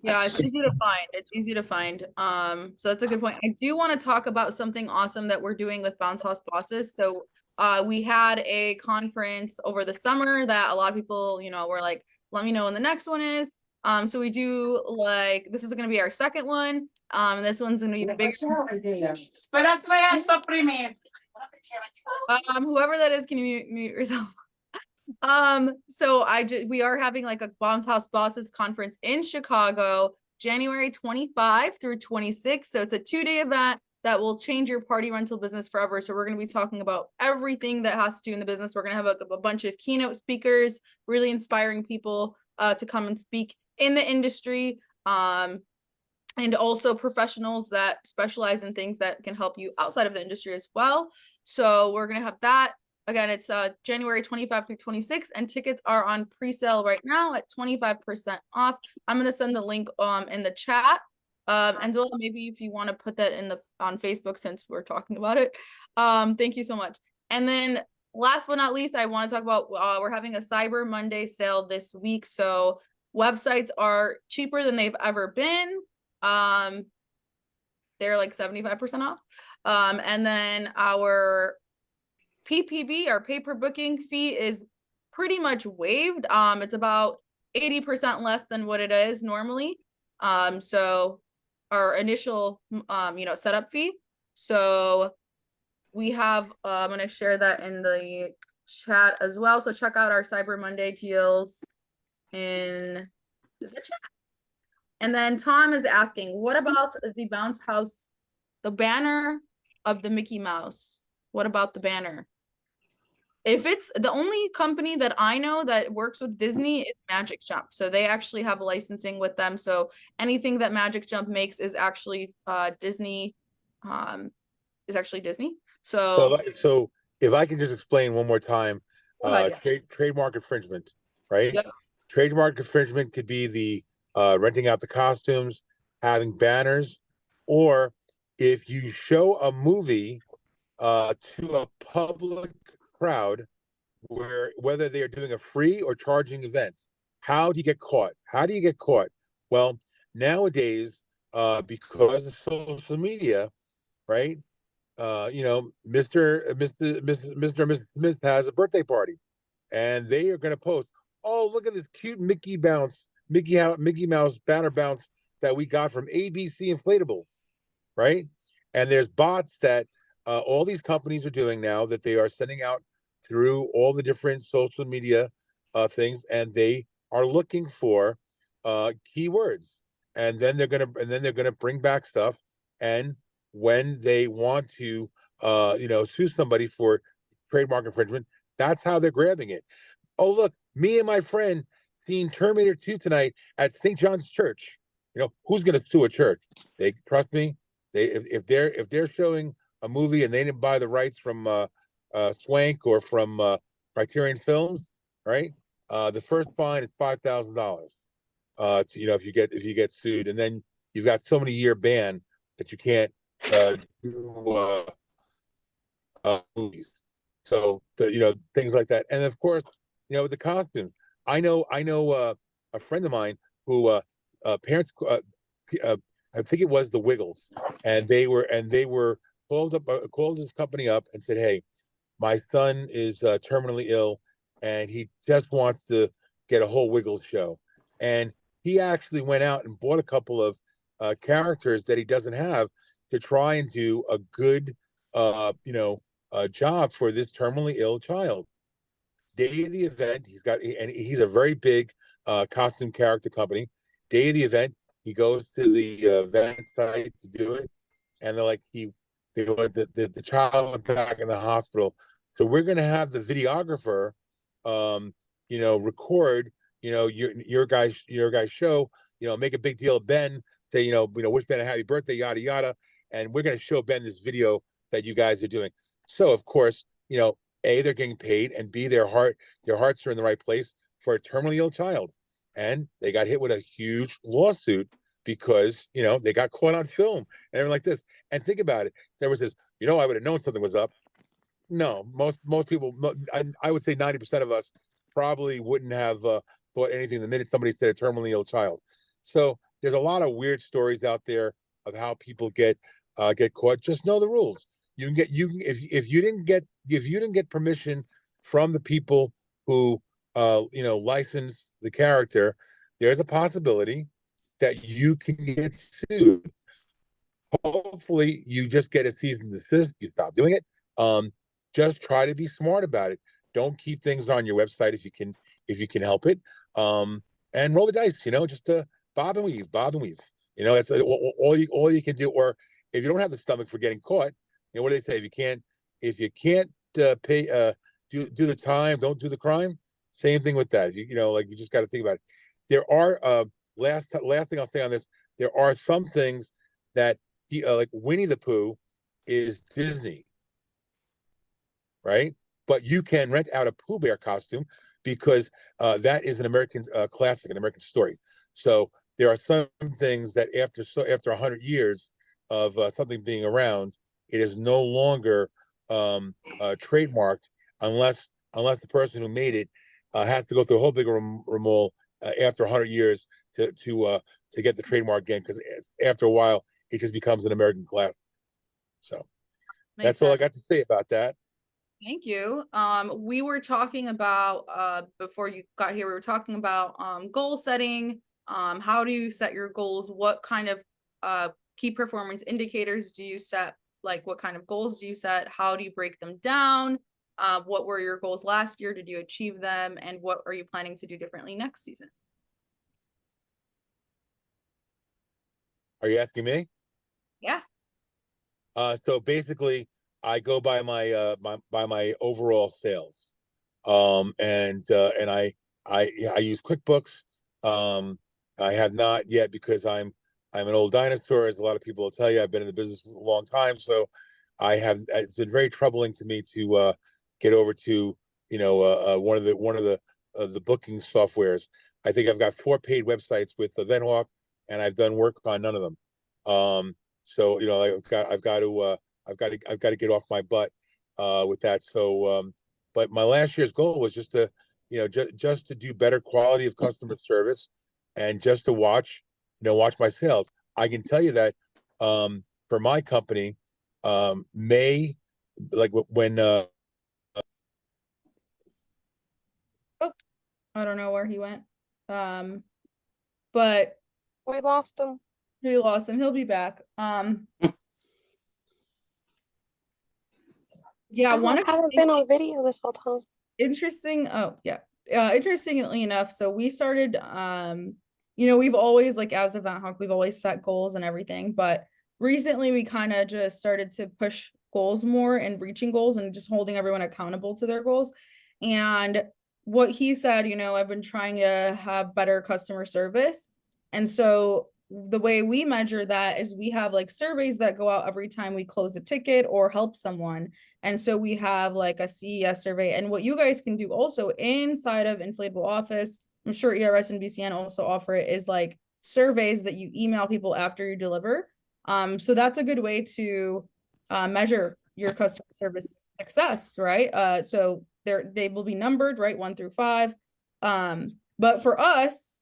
B: Yeah, it's easy to find. It's easy to find. So that's a good point. I do want to talk about something awesome that we're doing with Bounce House Bosses. So we had a conference over the summer that a lot of people, you know, were like, let me know when the next one is. So we do, like, this is going to be our second one. And this one's going to be the big. Whoever that is, can you mute yourself? So we are having like a Bounce House Bosses conference in Chicago, January 25 through 26. So it's a 2-day event that will change your party rental business forever. So we're going to be talking about everything that has to do in the business. We're going to have a bunch of keynote speakers, really inspiring people to come and speak in the industry, and also professionals that specialize in things that can help you outside of the industry as well. So we're going to have that. Again, it's January 25 through 26, and tickets are on pre-sale right now at 25% off. I'm going to send the link in the chat. And Zola, maybe if you want to put that on Facebook since we're talking about it. Thank you so much. And then last but not least, I want to talk about we're having a Cyber Monday sale this week. So websites are cheaper than they've ever been. They're like 75% off. And then our PPV, our pay-per-booking fee, is pretty much waived. It's about 80% less than what it is normally. So our initial setup fee. So we have I'm going to share that in the chat as well. So check out our Cyber Monday deals in the chat. And then Tom is asking, what about the bounce house, the banner of the Mickey Mouse? What about the banner? If it's the only company that I know that works with Disney, it's Magic Jump. So they actually have licensing with them. So anything that Magic Jump makes is actually Disney.
J: So if I can just explain one more time,
B: Yeah.
J: trademark infringement, right?
B: Yep.
J: Trademark infringement could be the renting out the costumes, having banners, or if you show a movie to a public crowd, whether they are doing a free or charging event, how do you get caught? How do you get caught? Well, nowadays, because of social media, right? Mr. Miss has a birthday party, and they are going to post, oh, look at this cute Mickey Mouse banner bounce that we got from ABC Inflatables, right? And there's bots that all these companies are doing now that they are sending out through all the different social media things, and they are looking for keywords, and then they're gonna bring back stuff, and when they want to sue somebody for trademark infringement, that's how they're grabbing it. Oh, look, me and my friend seen Terminator 2 tonight at St. John's Church. Who's going to sue a church? They trust me. If they're showing a movie and they didn't buy the rights from Swank or from Criterion Films, right? The first fine is $5,000. If you get sued, and then you've got so many year ban that you can't do movies. So things like that, and of course, the costumes. I know a friend of mine who parents. I think it was the Wiggles, and they were called his company up and said, "Hey, my son is terminally ill, and he just wants to get a whole Wiggles show." And he actually went out and bought a couple of characters that he doesn't have to try and do a good, job for this terminally ill child. Day of the event, he's a very big costume character company. Day of the event, he goes to the event site to do it, and they're like, the child went back in the hospital, so we're going to have the videographer, record, your guys' show, make a big deal of Ben, say, wish Ben a happy birthday, yada yada, and we're going to show Ben this video that you guys are doing. So of course, A, they're getting paid, and B, their hearts are in the right place for a terminally ill child. And they got hit with a huge lawsuit because, they got caught on film and everything like this. And think about it. There was this, I would have known something was up. No, most people, I would say 90% of us probably wouldn't have thought anything the minute somebody said a terminally ill child. So there's a lot of weird stories out there of how people get caught. Just know the rules. If you didn't get permission from the people who license the character, there's a possibility that you can get sued. Hopefully you just get a cease and desist, you stop doing it. Just try to be smart about it. Don't keep things on your website if you can help it. And roll the dice, just bob and weave. That's all you can do. Or if you don't have the stomach for getting caught, what do they say? If you can't pay, do the time, don't do the crime. Same thing with that. You just got to think about it. There are last thing I'll say on this. There are some things that like Winnie the Pooh is Disney, right? But you can rent out a Pooh Bear costume because that is an American classic, an American story. So there are some things that after 100 years of something being around, it is no longer trademarked unless the person who made it has to go through a whole big renewal after 100 years to get the trademark again, because after a while it just becomes an American classic. So that's all I got to say about that.
B: Thank you. We were talking about before you got here, we were talking about goal setting. How do you set your goals? What kind of key performance indicators do you set? Like, what kind of goals do you set? How do you break them down? What were your goals last year? Did you achieve them? And what are you planning to do differently next season?
J: Are you asking me?
B: Yeah.
J: So basically, I go by my overall sales, and I use QuickBooks. I have not yet, because I'm an old dinosaur, as a lot of people will tell you. I've been in the business a long time, so it's been very troubling to me to get over to one of the booking softwares. I think I've got 4 paid websites with Venhawk, and I've done work on none of them. So I've got to get off my butt with that. So but my last year's goal was just to just to do better quality of customer service, and just to watch my sales. I can tell you that for my company, May, like when
B: I don't know where he went. But
H: We lost him.
B: we lost him. He'll be back. Yeah,
H: I haven't been on video this whole time.
B: interestingly enough, so we started we've always, like, as Event Hawk, we've always set goals and everything, but recently we kind of just started to push goals more and reaching goals and just holding everyone accountable to their goals. And what he said, I've been trying to have better customer service, and so the way we measure that is we have like surveys that go out every time we close a ticket or help someone. And so we have like a CES survey. And what you guys can do also inside of Inflatable Office, I'm sure ERS and BCN also offer it, is like surveys that you email people after you deliver. So that's a good way to measure your customer service success, right? So they will be numbered, right, 1 through 5. But for us,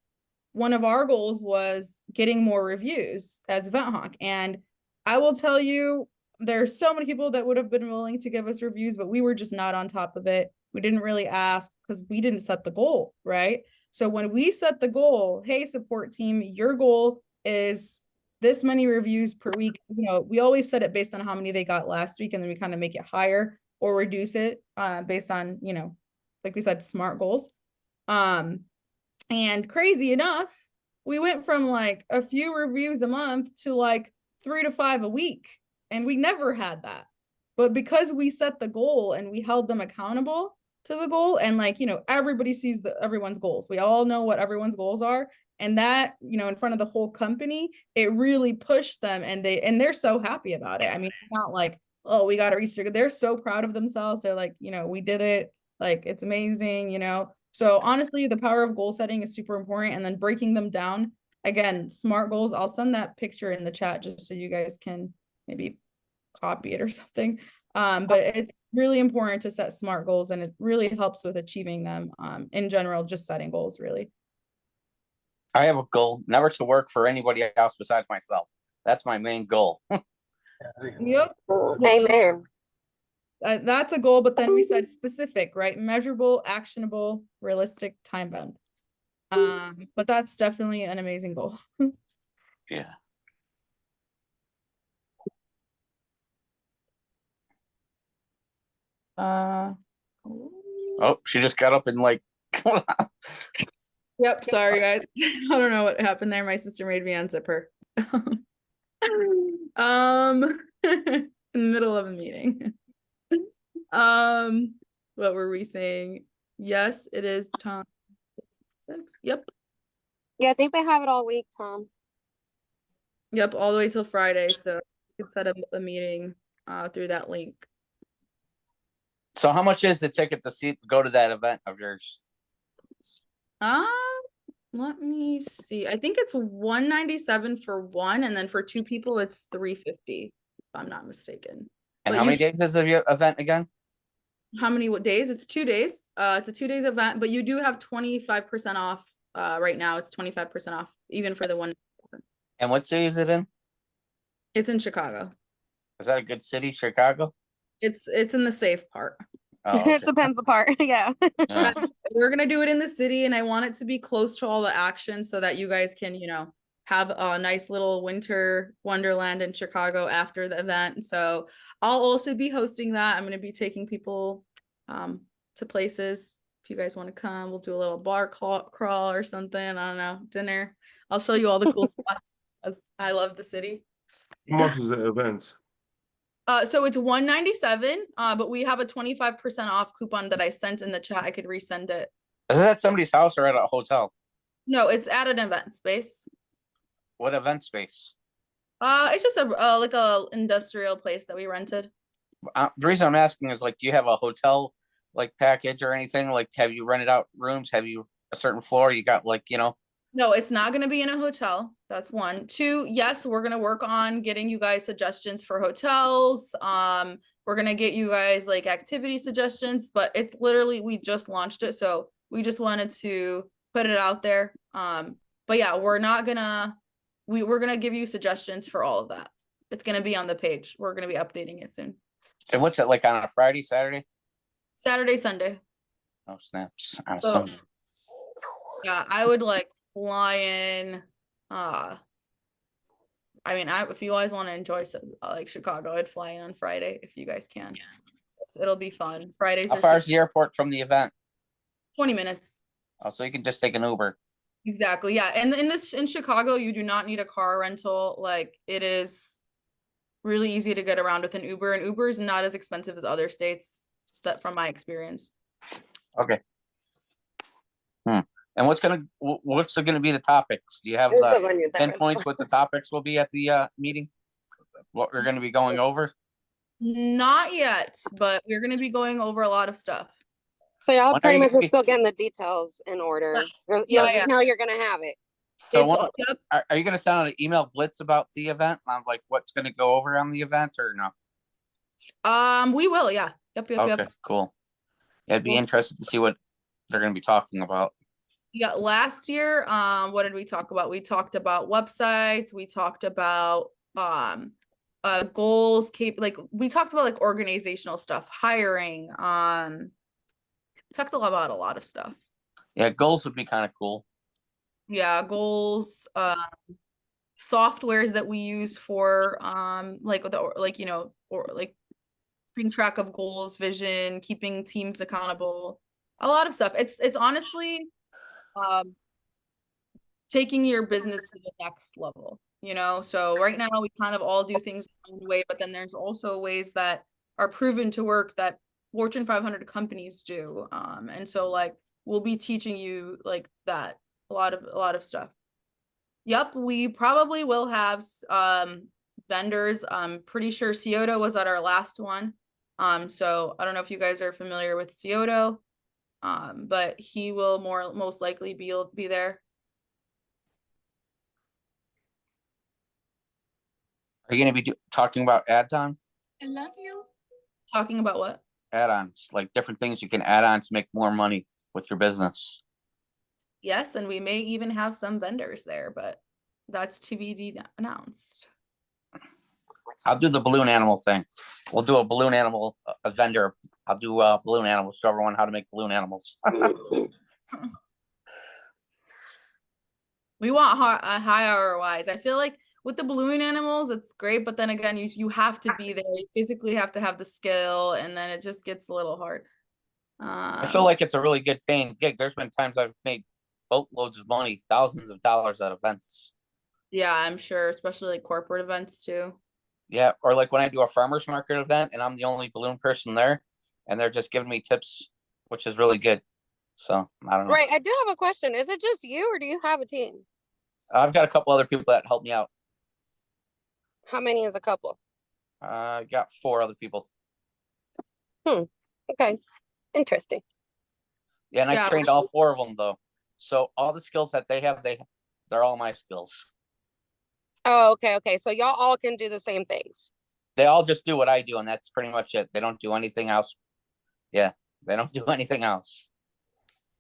B: one of our goals was getting more reviews as Event Hawk. And I will tell you, there's so many people that would have been willing to give us reviews, but we were just not on top of it. We didn't really ask because we didn't set the goal, right? So when we set the goal, hey, support team, your goal is this many reviews per week. We always set it based on how many they got last week, and then we kind of make it higher or reduce it based on, like we said, SMART goals. And crazy enough, we went from like a few reviews a month to like 3 to 5 a week. And we never had that. But because we set the goal and we held them accountable to the goal, and like, everybody sees everyone's goals. We all know what everyone's goals are. And that, in front of the whole company, it really pushed them, and they're so happy about it. I mean, it's not like, oh, we got to reach there. They're so proud of themselves. They're like, we did it. Like, it's amazing, So honestly, the power of goal setting is super important, and then breaking them down. Again, SMART goals. I'll send that picture in the chat just so you guys can maybe copy it or something. But it's really important to set SMART goals, and it really helps with achieving them. In general, just setting goals, really.
C: I have a goal, never to work for anybody else besides myself. That's my main goal.
B: Yep.
H: Amen.
B: That's a goal, but then we said specific, right? Measurable, actionable, realistic, time bound. But that's definitely an amazing goal.
C: Yeah. Oh, she just got up and like.
B: Yep, sorry guys. I don't know what happened there. My sister made me unzip her. In the middle of a meeting. What were we saying? Yes, it is Tom. 6. Yep.
H: Yeah, I think they have it all week, Tom.
B: Yep, all the way till Friday. So you could set up a meeting through that link.
C: So how much is the ticket to go to that event of yours?
B: Let me see. I think it's 197 for one, and then for two people, it's 350, if I'm not mistaken.
C: And
B: But
C: how
B: you
C: many days is the event again?
B: How many days? It's 2 days. It's a 2 days event, but you do have 25% off. Right now it's 25% off, even for the one.
C: And what city is it in?
B: It's in Chicago.
C: Is that a good city, Chicago?
B: It's in the safe part.
C: Oh, okay.
H: It depends the part. Yeah.
C: Yeah.
B: We're gonna do it in the city, and I want it to be close to all the action so that you guys can, have a nice little winter wonderland in Chicago after the event. So I'll also be hosting that. I'm gonna be taking people to places. If you guys want to come, we'll do a little bar crawl or something. I don't know, dinner. I'll show you all the cool spots, as I love the city.
F: How much is the event?
B: So it's 197, but we have a 25% off coupon that I sent in the chat. I could resend it.
C: Is it at somebody's house or at a hotel?
B: No, it's at an event space.
C: What event space?
B: It's just like a industrial place that we rented.
C: The reason I'm asking is like, do you have a hotel like package or anything? Like, have you rented out rooms? Have you a certain floor? You got like,
B: No, it's not going to be in a hotel. That's one. Two, yes, we're going to work on getting you guys suggestions for hotels. We're going to get you guys like activity suggestions, but it's literally, we just launched it. So we just wanted to put it out there. But yeah, we're going to give you suggestions for all of that. It's going to be on the page. We're going to be updating it soon.
C: and what's it like on a Friday, Saturday?
B: Saturday, Sunday.
C: Oh, snaps. On a
B: So-
C: Sunday.
B: Yeah, I would like fly in. I mean, if you guys want to enjoy like Chicago, I'd fly in on Friday if you guys can. It'll be fun. Fridays
C: How
B: are
C: far is the airport from the event?
B: 20 minutes.
C: Oh, so you can just take an Uber.
B: Exactly. Yeah. And in Chicago, you do not need a car rental. Like, it is really easy to get around with an Uber, and Uber is not as expensive as other states, that from my experience.
C: Okay. And what's gonna be the topics? Do you have
H: It's the
C: the
H: one you- that one.
C: pinpoints what the topics will be at the meeting? What we're gonna be going over?
B: Not yet, but we're going to be going over a lot of stuff.
H: So y'all
C: When are
H: pretty
C: you
H: much
C: gonna
H: are
C: be-
H: still getting the details in order. You'll
B: Yeah,
H: just know you're gonna have it.
C: So
B: It's
C: what,
B: all- yep.
C: are you gonna send out an email blitz about the event on like what's gonna go over on the event or no?
B: We will. Yeah. Yep.
C: Okay, cool. Yeah, I'd be
B: Well-
C: interested to see what they're gonna be talking about.
B: Yeah, last year, what did we talk about? We talked about websites, we talked about goals, we talked about like organizational stuff, hiring, talked about a lot of stuff.
C: Yeah, goals would be kind of cool.
B: Yeah, goals, softwares that we use for keeping track of goals, vision, keeping teams accountable, a lot of stuff. It's honestly taking your business to the next level, so right now we kind of all do things one way, but then there's also ways that are proven to work that Fortune 500 companies do, and so like we'll be teaching you like that a lot of stuff. Yep, we probably will have vendors. I'm pretty sure Scioto was at our last one, so I don't know if you guys are familiar with Scioto, but he will most likely be there.
C: Are you gonna be talking about add-on?
B: I love you. Talking about what?
C: Add-ons, like different things you can add on to make more money with your business.
B: Yes, and we may even have some vendors there, but that's to be announced.
C: I'll do the balloon animal thing. We'll do a balloon animal, a vendor. I'll do balloon animals, show everyone how to make balloon animals.
B: We want high ROIs. I feel like with the balloon animals, it's great, but then again, you have to be there. You physically have to have the skill, and then it just gets a little hard.
C: I feel like it's a really good paying gig. There's been times I've made boatloads of money, thousands of dollars at events.
B: Yeah, I'm sure, especially like corporate events too.
C: Yeah, or like when I do a farmer's market event and I'm the only balloon person there, and they're just giving me tips, which is really good. So I don't know.
H: Right. I do have a question. Is it just you or do you have a team?
C: I've got a couple other people that help me out.
H: How many is a couple?
C: I got 4 other people.
H: Okay. Interesting.
C: Yeah, and I
B: Yeah.
C: trained all 4 of them though. So all the skills that they have, they're all my skills.
H: Oh, okay. So y'all all can do the same things.
C: They all just do what I do, and that's pretty much it. They don't do anything else. Yeah, they don't do anything else.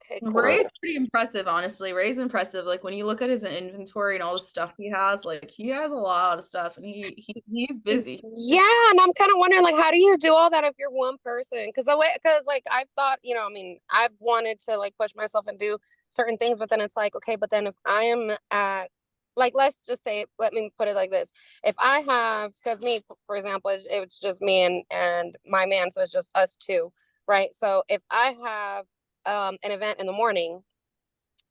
H: Okay, cool.
B: Ray's pretty impressive, honestly. Ray's impressive. Like when you look at his inventory and all the stuff he has, like he has a lot of stuff, and he's busy.
H: Yeah, and I'm kind of wondering, like, how do you do all that if you're one person? Because like I've thought, you know, I mean, I've wanted to like push myself and do certain things, but then it's like, okay, but then if I am at, like, let's just say, let me put it like this: if I have, because me, for example, it's just me and my man, so it's just us two, right? So if I have an event in the morning,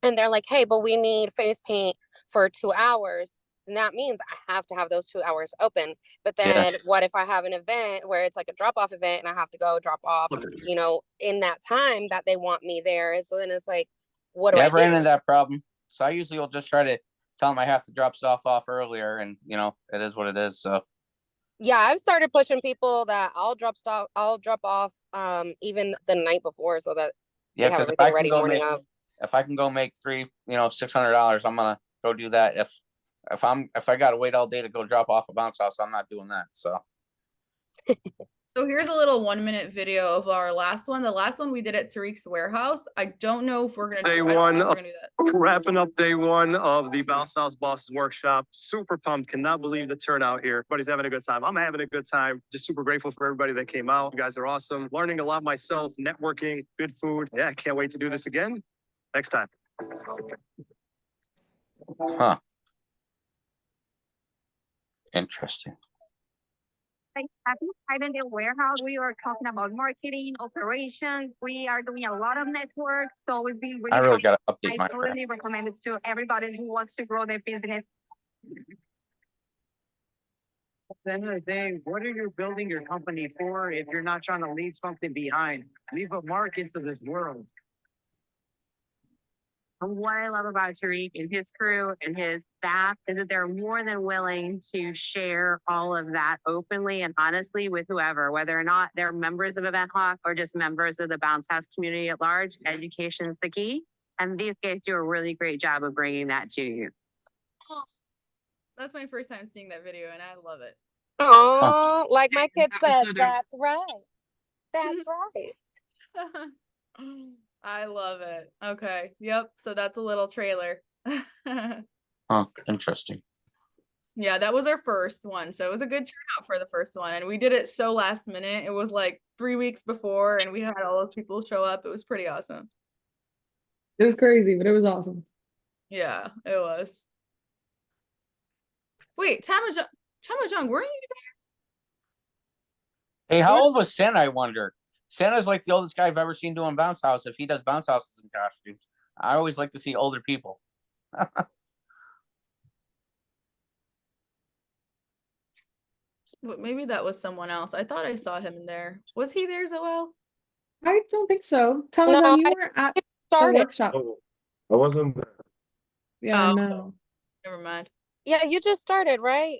H: and they're like, hey, but we need face paint for 2 hours. And that means I have to have those 2 hours open. But then what if I have an event where it's like a drop-off event and I have to go drop off, you know, in that time that they want me there? So then it's like, what do I do?
C: Never ran into that problem. So I usually will just try to tell them I have to drop stuff off earlier, and you know, it is what it is. So
H: yeah, I've started pushing people that I'll drop off even the night before, so that they have everything ready morning of.
C: If I can go make $600, I'm gonna go do that. If I gotta wait all day to go drop off a bounce house, I'm not doing that. So
B: So here's a little 1-minute video of our last one. The last one we did at Tariq's warehouse. I don't know if we're gonna
K: Day
B: do,
K: one,
B: we're gonna do that.
K: wrapping up day one of the Bounce House Bosses workshop. Super pumped, cannot believe the turnout here. Everybody's having a good time. I'm having a good time. Just super grateful for everybody that came out. You guys are awesome. Learning a lot myself, networking, good food. Yeah, can't wait to do this again next time.
C: huh. Interesting.
L: Have you tried in the warehouse? We are talking about marketing, operations. We are doing a lot of networks. So we've been really
C: I really gotta update
L: I
C: my
L: totally recommend it to everybody who wants to grow their business.
M: At the end of the day, what are you building your company for if you're not trying to leave something behind? Leave a mark into this world.
L: What I love about Tariq and his crew and his staff is that they're more than willing to share all of that openly and honestly with whoever, whether or not they're members of Event Hawk or just members of the Bounce House community at large. Education is the key. And these guys do a really great job of bringing that to you.
B: That's my first time seeing that video, and I love it.
H: Oh, like my kid says, that's right. That's right.
B: I love it. Okay. Yep. So that's a little trailer.
C: Huh. Interesting.
B: Yeah, that was our first one. So it was a good turnout for the first one. And we did it so last minute. It was like 3 weeks before, and we had all those people show up. It was pretty awesome.
A: It was crazy, but it was awesome.
B: Yeah, it was. Wait, Tamajong, weren't you there?
C: Hey, how old was Santa, I wonder? Santa's like the oldest guy I've ever seen doing bounce house. If he does bounce houses in costumes, I always like to see older people.
B: But maybe that was someone else. I thought I saw him in there. Was he there, Zoel?
A: I don't think so. Tamajong, you were at the workshop.
F: Oh, I wasn't there.
A: Yeah,
B: Oh.
A: no.
B: Never mind.
H: Yeah, you just started, right?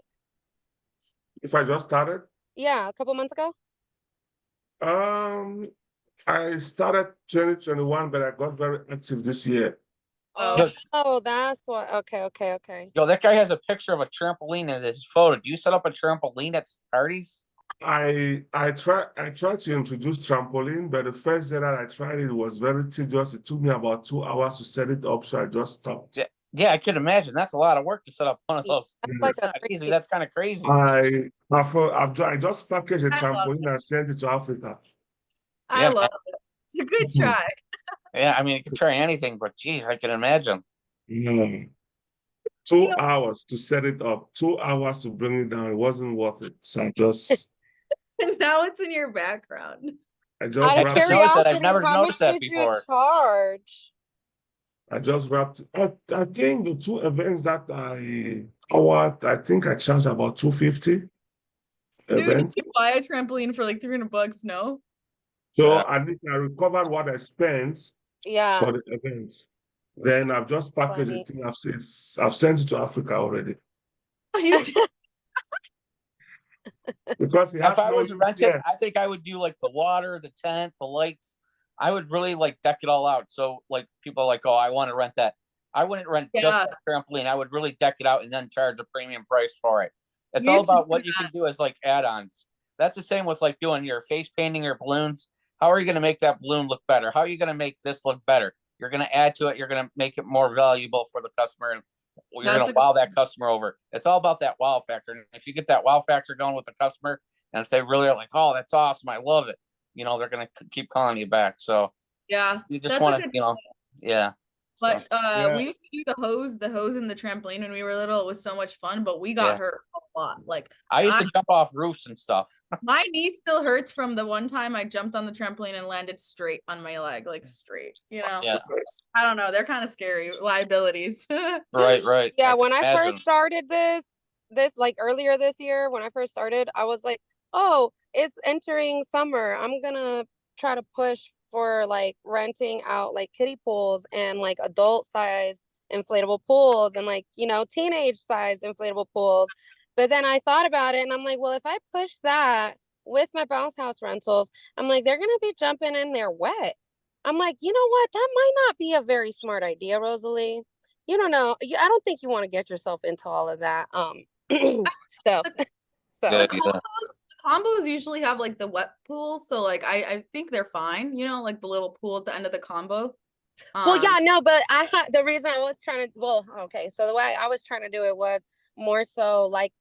F: If I just started,
H: Yeah, a couple months ago.
F: I started 2021, but I got very active this year.
H: Oh, that's what. Okay.
C: Yo, that guy has a picture of a trampoline as his photo. Do you set up a trampoline at parties?
F: I tried to introduce trampoline, but the first day that I tried it was very tedious. It took me about 2 hours to set it up, so I just stopped.
C: Yeah, I could imagine. That's a lot of work to set up one of those.
H: That's
C: That's not easy. That's kind of crazy.
F: I just packaged a trampoline and sent it to Africa.
B: I love it. It's a good try.
C: Yeah, I mean, you can try anything, but geez, I can imagine.
F: 2 hours to set it up, 2 hours to bring it down. It wasn't worth it. So I just
B: Now it's in your background.
F: I just
H: Out of
F: wrapped
H: curiosity,
C: I've never
H: how
C: noticed
H: much
C: that
H: did
C: before.
H: you charge?
F: I just wrapped. I think the 2 events that I covered, I think I charged about $250.
B: Dude,
F: Event.
B: did you buy a trampoline for like $300? No.
F: So at least I recovered what I spent
H: Yeah.
F: for the event. Then I've just packaged
H: Funny.
F: it. I've sent it to Africa already.
B: You did.
F: Because it has
C: If I
F: no
C: was
F: use
C: renting,
F: here.
C: I think I would do like the water, the tent, the lights. I would really like deck it all out. So like people are like, oh, I want to rent that. I wouldn't rent just
B: Yeah.
C: that trampoline. I would really deck it out and then charge a premium price for it. It's
B: You
C: all
B: used to
C: about
B: do
C: what you can do as like add-ons. That's the same with like doing your face painting or balloons. How are you going to make that balloon look better? How are you going to make this look better? You're going to add to it. You're going to make it more valuable for the customer, and you're
B: That's
C: going
B: a
C: to wow that customer over. It's all about that wow factor. And if you get that wow factor going with the customer, and if they really are like, oh, that's awesome, I love it, you know, they're going to keep calling you back. So
B: Yeah.
C: you just
B: That's a
C: want to,
B: good
C: you know, yeah.
B: But
D: Yeah.
B: we used to do the hose in the trampoline when we were little. It was so much fun, but we got
C: Yeah.
B: hurt a lot. Like
C: I used to jump off roofs and stuff.
B: my knee still hurts from the one time I jumped on the trampoline and landed straight on my leg, like straight. You know,
C: Yeah.
B: I don't know. They're kind of scary liabilities.
C: Right.
H: Yeah,
C: can
H: when I
C: imagine.
H: first started this like earlier this year, when I first started, I was like, oh, it's entering summer. I'm gonna try to push for like renting out like kiddie pools and like adult size inflatable pools and like, you know, teenage size inflatable pools. But then I thought about it and I'm like, well, if I push that with my bounce house rentals, I'm like, they're gonna be jumping in there wet. I'm like, you know what? That might not be a very smart idea, Rosalie. You don't know. I don't think you want to get yourself into all of that stuff. So
C: Yeah,
B: the combos usually have like the wet pool, so like I think they're fine. You know, like the little pool at the end of the combo.
H: well, yeah, no, but I had the reason I was trying to, well, okay, so the way I was trying to do it was more so like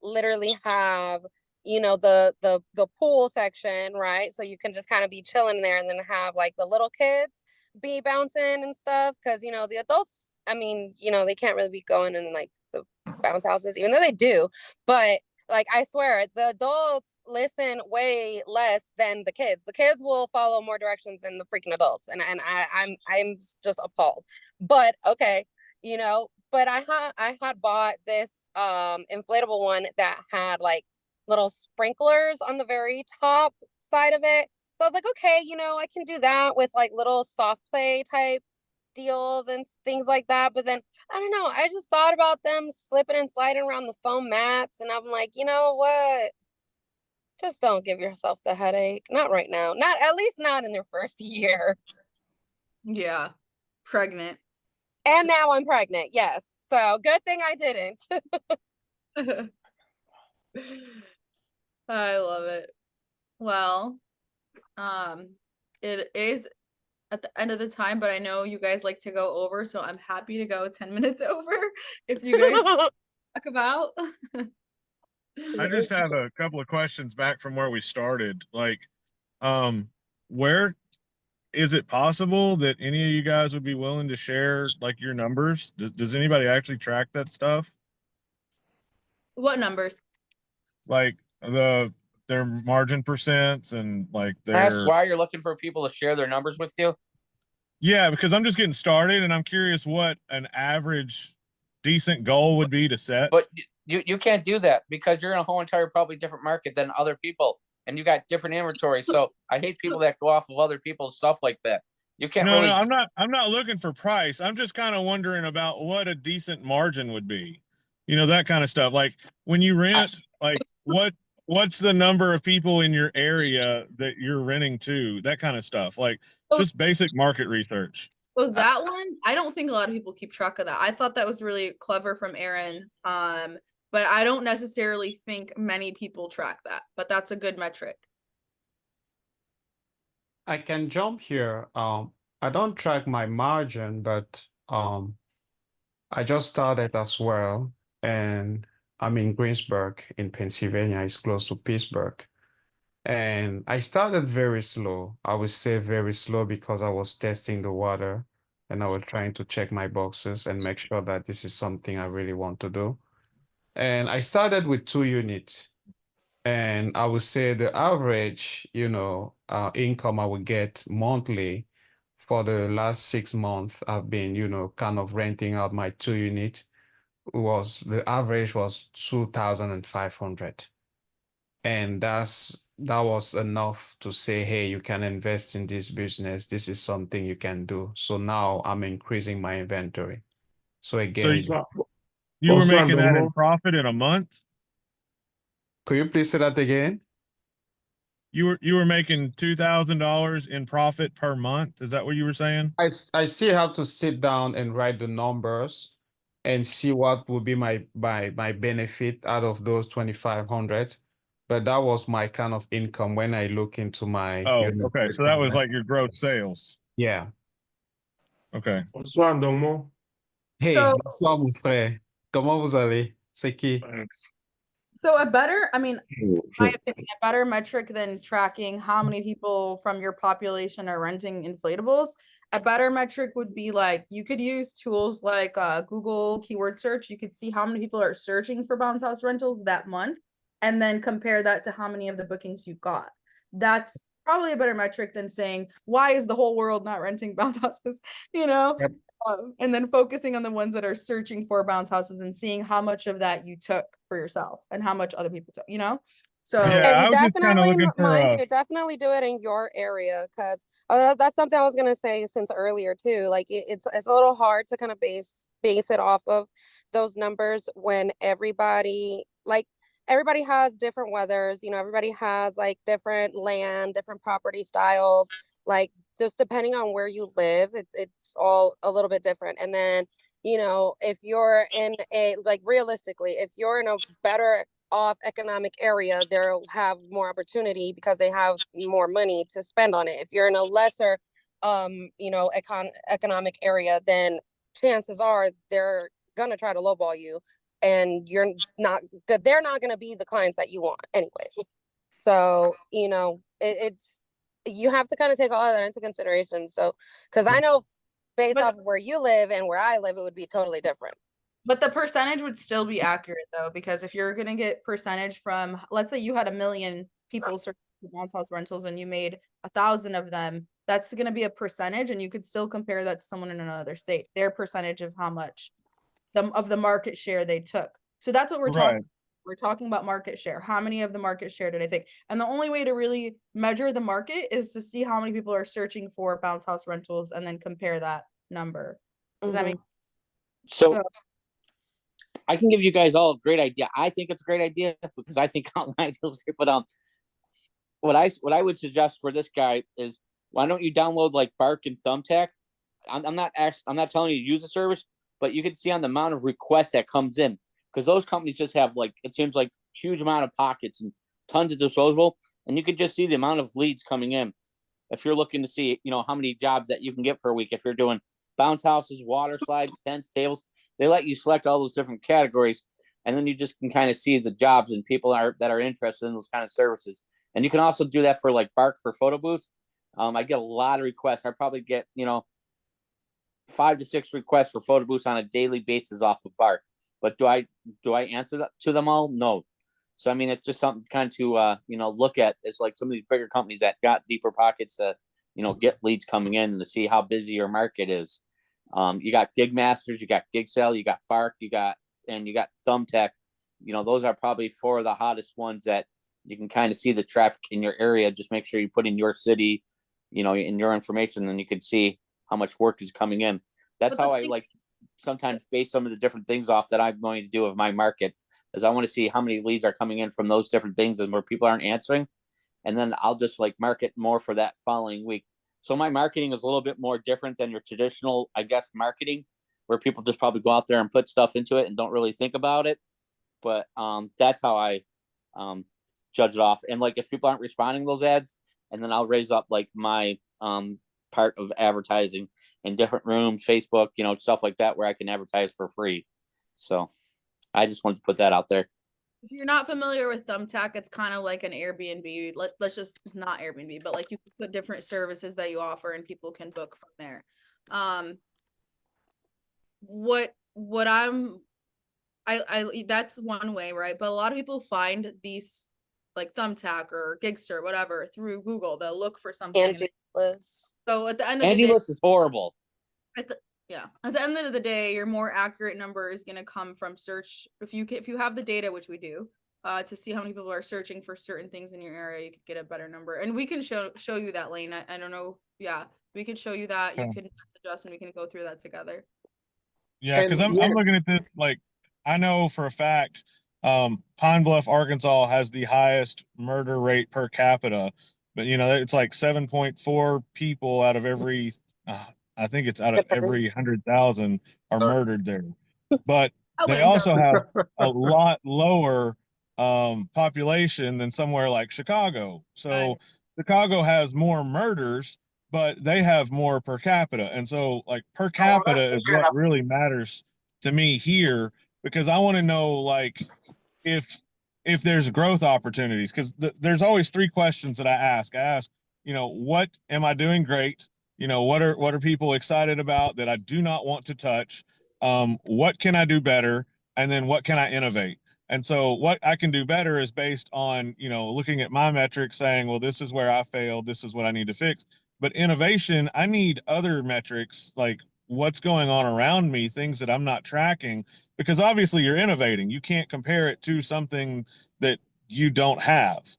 H: literally have, you know, the pool section, right? So you can just kind of be chilling there and then have like the little kids be bouncing and stuff, because you know the adults, I mean, you know, they can't really be going in like the bounce houses, even though they do, but like I swear the adults listen way less than the kids. The kids will follow more directions than the freaking adults, and I'm just appalled. But okay, you know, but I had bought this inflatable one that had like little sprinklers on the very top side of it. So I was like, okay, you know, I can do that with like little soft play type deals and things like that. But then I don't know, I just thought about them slipping and sliding around the foam mats, and I'm like, you know what? Just don't give yourself the headache. Not right now. Not at least not in their first year.
B: Yeah, pregnant.
H: And now I'm pregnant. Yes. So good thing I didn't.
B: I love it. Well, it is at the end of the time, but I know you guys like to go over, so I'm happy to go 10 minutes over if you guys talk about.
D: I just have a couple of questions back from where we started. Like, where is it possible that any of you guys would be willing to share like your numbers? Does anybody actually track that stuff?
B: What numbers?
D: Like their margin percents and like
C: Ask
D: their,
C: why you're looking for people to share their numbers with you.
D: yeah, because I'm just getting started and I'm curious what an average decent goal would be to set.
C: But you can't do that because you're in a whole entire probably different market than other people, and you got different inventory. So I hate people that go off of other people's stuff like that. You can't
D: No,
C: really.
D: no, I'm not looking for price. I'm just kind of wondering about what a decent margin would be. You know, that kind of stuff. Like when you rent, like what's the number of people in your area that you're renting to? That kind of stuff. Like just basic market research.
B: So that one, I don't think a lot of people keep track of that. I thought that was really clever from Aaron. But I don't necessarily think many people track that, but that's a good metric.
N: I can jump here. I don't track my margin, but I just started as well, and I'm in Greensburg in Pennsylvania. It's close to Pittsburgh. And I started very slow. I would say very slow because I was testing the water and I was trying to check my boxes and make sure that this is something I really want to do. And I started with 2 units. And I would say the average, you know, income I would get monthly for the last 6 months, I've been, you know, kind of renting out my 2 unit. The average was 2,500. And that was enough to say, hey, you can invest in this business. This is something you can do. So now I'm increasing my inventory. So again,
D: you were making that in profit in a month?
N: Could you please say that again?
D: you were making $2,000 in profit per month. Is that what you were saying?
N: I still have to sit down and write the numbers and see what would be my benefit out of those 2,500. But that was my kind of income when I look into my
D: Oh, okay. So that was like your gross sales.
N: yeah.
D: Okay.
F: Bonsoir, Ndomo.
N: Hey,
B: So-
N: bonsoir mon frère. Comment vous allez? C'est qui?
F: Thanks.
B: So a better, I mean, my opinion, a better metric than tracking how many people from your population are renting inflatables, a better metric would be like, you could use tools like Google keyword search. You could see how many people are searching for bounce house rentals that month, and then compare that to how many of the bookings you got. That's probably a better metric than saying, why is the whole world not renting bounce houses? You know?
N: Yep.
B: And then focusing on the ones that are searching for bounce houses and seeing how much of that you took for yourself and how much other people took, you know? So
D: Yeah, I
H: And
D: was just kinda
H: definitely,
D: looking for,
H: mind you, definitely do it in your area, because that's something I was gonna say since earlier too. Like it's a little hard to kind of base it off of those numbers when everybody has different weathers. You know, everybody has like different land, different property styles. Like just depending on where you live, it's all a little bit different. And then, you know, if you're in realistically, if you're in a better off economic area, they'll have more opportunity because they have more money to spend on it. If you're in a lesser, economic area, then chances are they're gonna try to lowball you, and they're not gonna be the clients that you want anyways. So, you know, it's you have to kind of take all of that into consideration. So, because I know based off of where you live and where I live, it would be totally different.
B: But the percentage would still be accurate though, because if you're gonna get percentage from, let's say you had 1 million people searching for bounce house rentals and you made 1,000 of them, that's gonna be a percentage, and you could still compare that to someone in another state, their percentage of how much of the market share they took. So that's what we're talking.
D: right.
B: We're talking about market share. How many of the market share did I take? And the only way to really measure the market is to see how many people are searching for bounce house rentals and then compare that number. Does that make
C: So I can give you guys all a great idea. I think it's a great idea because I think online feels great. But what I would suggest for this guy is, why don't you download like Bark and Thumbtack? I'm not telling you to use the service, but you can see on the amount of requests that comes in, because those companies just have, like, it seems like huge amount of pockets and tons of disposable, and you can just see the amount of leads coming in. If you're looking to see, you know, how many jobs that you can get per week, if you're doing bounce houses, water slides, tents, tables, they let you select all those different categories, and then you just can kind of see the jobs and people that are interested in those kind of services. And you can also do that for like Bark for photo booths. I get a lot of requests. I probably get, 5 to 6 requests for photo booths on a daily basis off of Bark. But do I answer that to them all? No. So I mean, it's just something kind of to look at. It's like some of these bigger companies that got deeper pockets to get leads coming in and to see how busy your market is. You got Gig Masters, you got Gig Sale, you got Bark, you got Thumbtack. Those are probably 4 of the hottest ones that you can kind of see the traffic in your area. Just make sure you put in your city, in your information, and you can see how much work is coming in. That's how I like sometimes base some of the different things off that I'm going to do of my market, is I want to see how many leads are coming in from those different things and where people aren't answering. And then I'll just like market more for that following week. So my marketing is a little bit more different than your traditional, I guess, marketing, where people just probably go out there and put stuff into it and don't really think about it. But that's how I judge it off. And like, if people aren't responding to those ads, and then I'll raise up like my part of advertising in different rooms, Facebook, stuff like that, where I can advertise for free. So I just wanted to put that out there.
B: If you're not familiar with Thumbtack, it's kind of like an Airbnb. Let's just, it's not Airbnb, but like you can put different services that you offer and people can book from there. That's one way, right? But a lot of people find these like Thumbtack or Gigster, whatever, through Google. They'll look for something.
H: Angie List.
B: So at the end of
C: Angie
B: the day,
C: List is horrible.
B: at the end of the day, your more accurate number is going to come from search. If you have the data, which we do, to see how many people are searching for certain things in your area, you could get a better number. And we can show you that, Lane. I don't know. Yeah, we could show you that. You can message us and we can go through that together.
D: Yeah, because I'm looking at this, like, I know for a fact Pine Bluff, Arkansas has the highest murder rate per capita but you know, it's like 7.4 people out of every, I think it's out of every 100,000 are murdered there. But they also have a lot lower population than somewhere like Chicago. So Chicago has more murders, but they have more per capita. And so like per capita is what really matters to me here, because I want to know like if there's growth opportunities, because there's always three questions that I ask. I ask, you know, what am I doing great? You know, what are people excited about that I do not want to touch? What can I do better? And then what can I innovate? And so what I can do better is based on, you know, looking at my metrics saying, well, this is where I failed. This is what I need to fix. But innovation, I need other metrics like what's going on around me, things that I'm not tracking, because obviously you're innovating. You can't compare it to something that you don't have.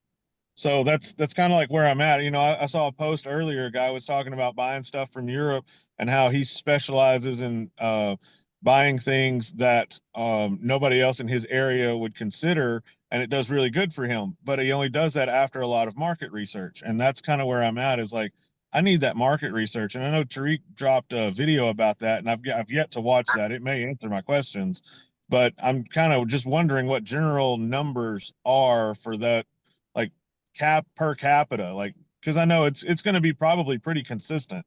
D: So that's kind of like where I'm at. You know, I saw a post earlier. A guy was talking about buying stuff from Europe and how he specializes in buying things that nobody else in his area would consider, and it does really good for him. But he only does that after a lot of market research, and that's kind of where I'm at. Is like I need that market research, and I know Tariq dropped a video about that, and I've yet to watch that. It may answer my questions, but I'm kind of just wondering what general numbers are for that, like per capita, like, because I know it's going to be probably pretty consistent.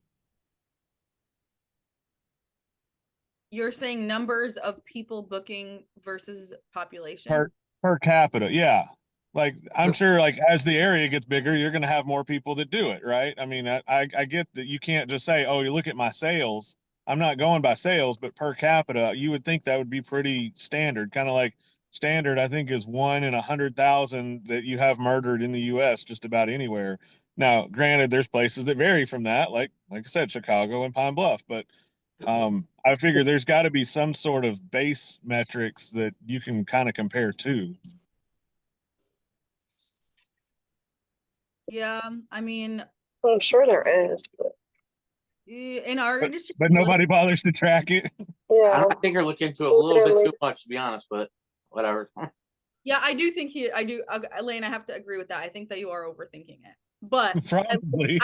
B: You're saying numbers of people booking versus population
D: per capita, yeah. Like I'm sure, like as the area gets bigger, you're going to have more people that do it, right? I mean, I get that you can't just say, oh, you look at my sales. I'm not going by sales, but per capita, you would think that would be pretty standard. Kind of like standard, I think, is 1 in 100,000 that you have murdered in the U.S. just about anywhere. Now, granted, there's places that vary from that, like I said, Chicago and Pine Bluff, but I figure there's got to be some sort of base metrics that you can kind of compare to.
B: Yeah, I mean,
H: I'm sure there is.
B: in our industry,
D: but nobody bothers to track it.
C: I think you're looking into it a little bit too much, to be honest, but whatever.
B: Yeah, I do think Elaine, I have to agree with that. I think that you are overthinking it. But
D: probably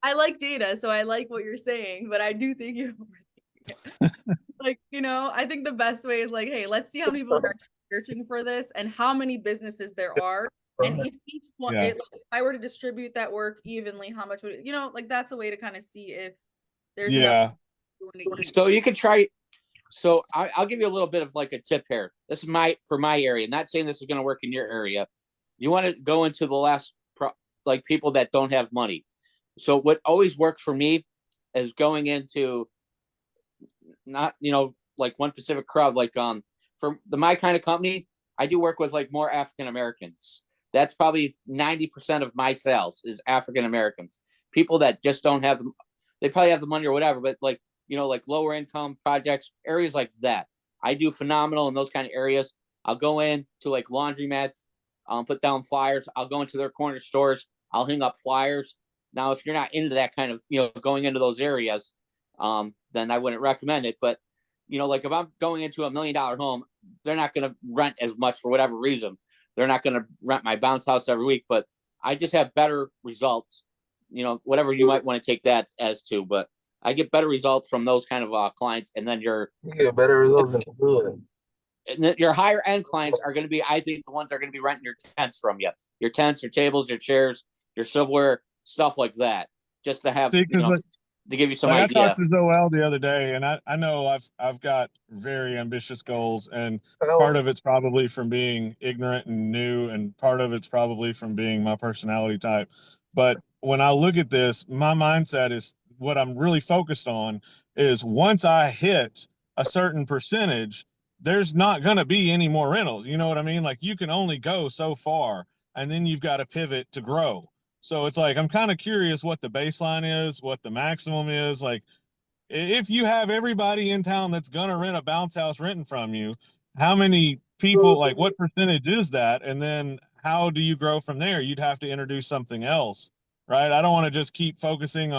B: I like data, so I like what you're saying, but I do think you're overthinking it. Like, you know, I think the best way is like, hey, let's see how many people are searching for this and how many businesses there are. And if each one, if I were to distribute that work evenly, how much would it, you know, like that's a way to kind of see if there's enough.
C: So you could try. So I'll give you a little bit of like a tip here. This is for my area. Not saying this is going to work in your area. You want to go into the last like people that don't have money. So what always worked for me is going into not, you know, like one specific crowd, like for my kind of company, I do work with like more African Americans. That's probably 90% of my sales is African Americans, people that just don't have they probably have the money or whatever, but like, you know, like lower income projects, areas like that. I do phenomenal in those kind of areas. I'll go in to like laundromats, put down flyers. I'll go into their corner stores. I'll hang up flyers. Now, if you're not into that kind of, you know, going into those areas, then I wouldn't recommend it. But, you know, like if I'm going into $1 million home, they're not going to rent as much for whatever reason. They're not going to rent my bounce house every week, but I just have better results, you know, whatever you might want to take that as to, but I get better results from those kind of clients. And then you get better results than good. And then your higher end clients are going to be, I think, the ones that are going to be renting your tents from you, your tents, your tables, your chairs, your silverware, stuff like that, just to have, you know, to give you some idea.
D: I talked to Zoel the other day, and I know I've got very ambitious goals, and part of it's probably from being ignorant and new, and part of it's probably from being my personality type. But when I look at this, my mindset is what I'm really focused on is once I hit a certain percentage, there's not going to be any more rentals. You know what I mean? Like you can only go so far, and then you've got to pivot to grow. So it's like, I'm kind of curious what the baseline is, what the maximum is. Like if you have everybody in town that's going to rent a bounce house renting from you, how many people, like what percentage is that? And then how do you grow from there? You'd have to introduce something else, right? I don't want to just keep focusing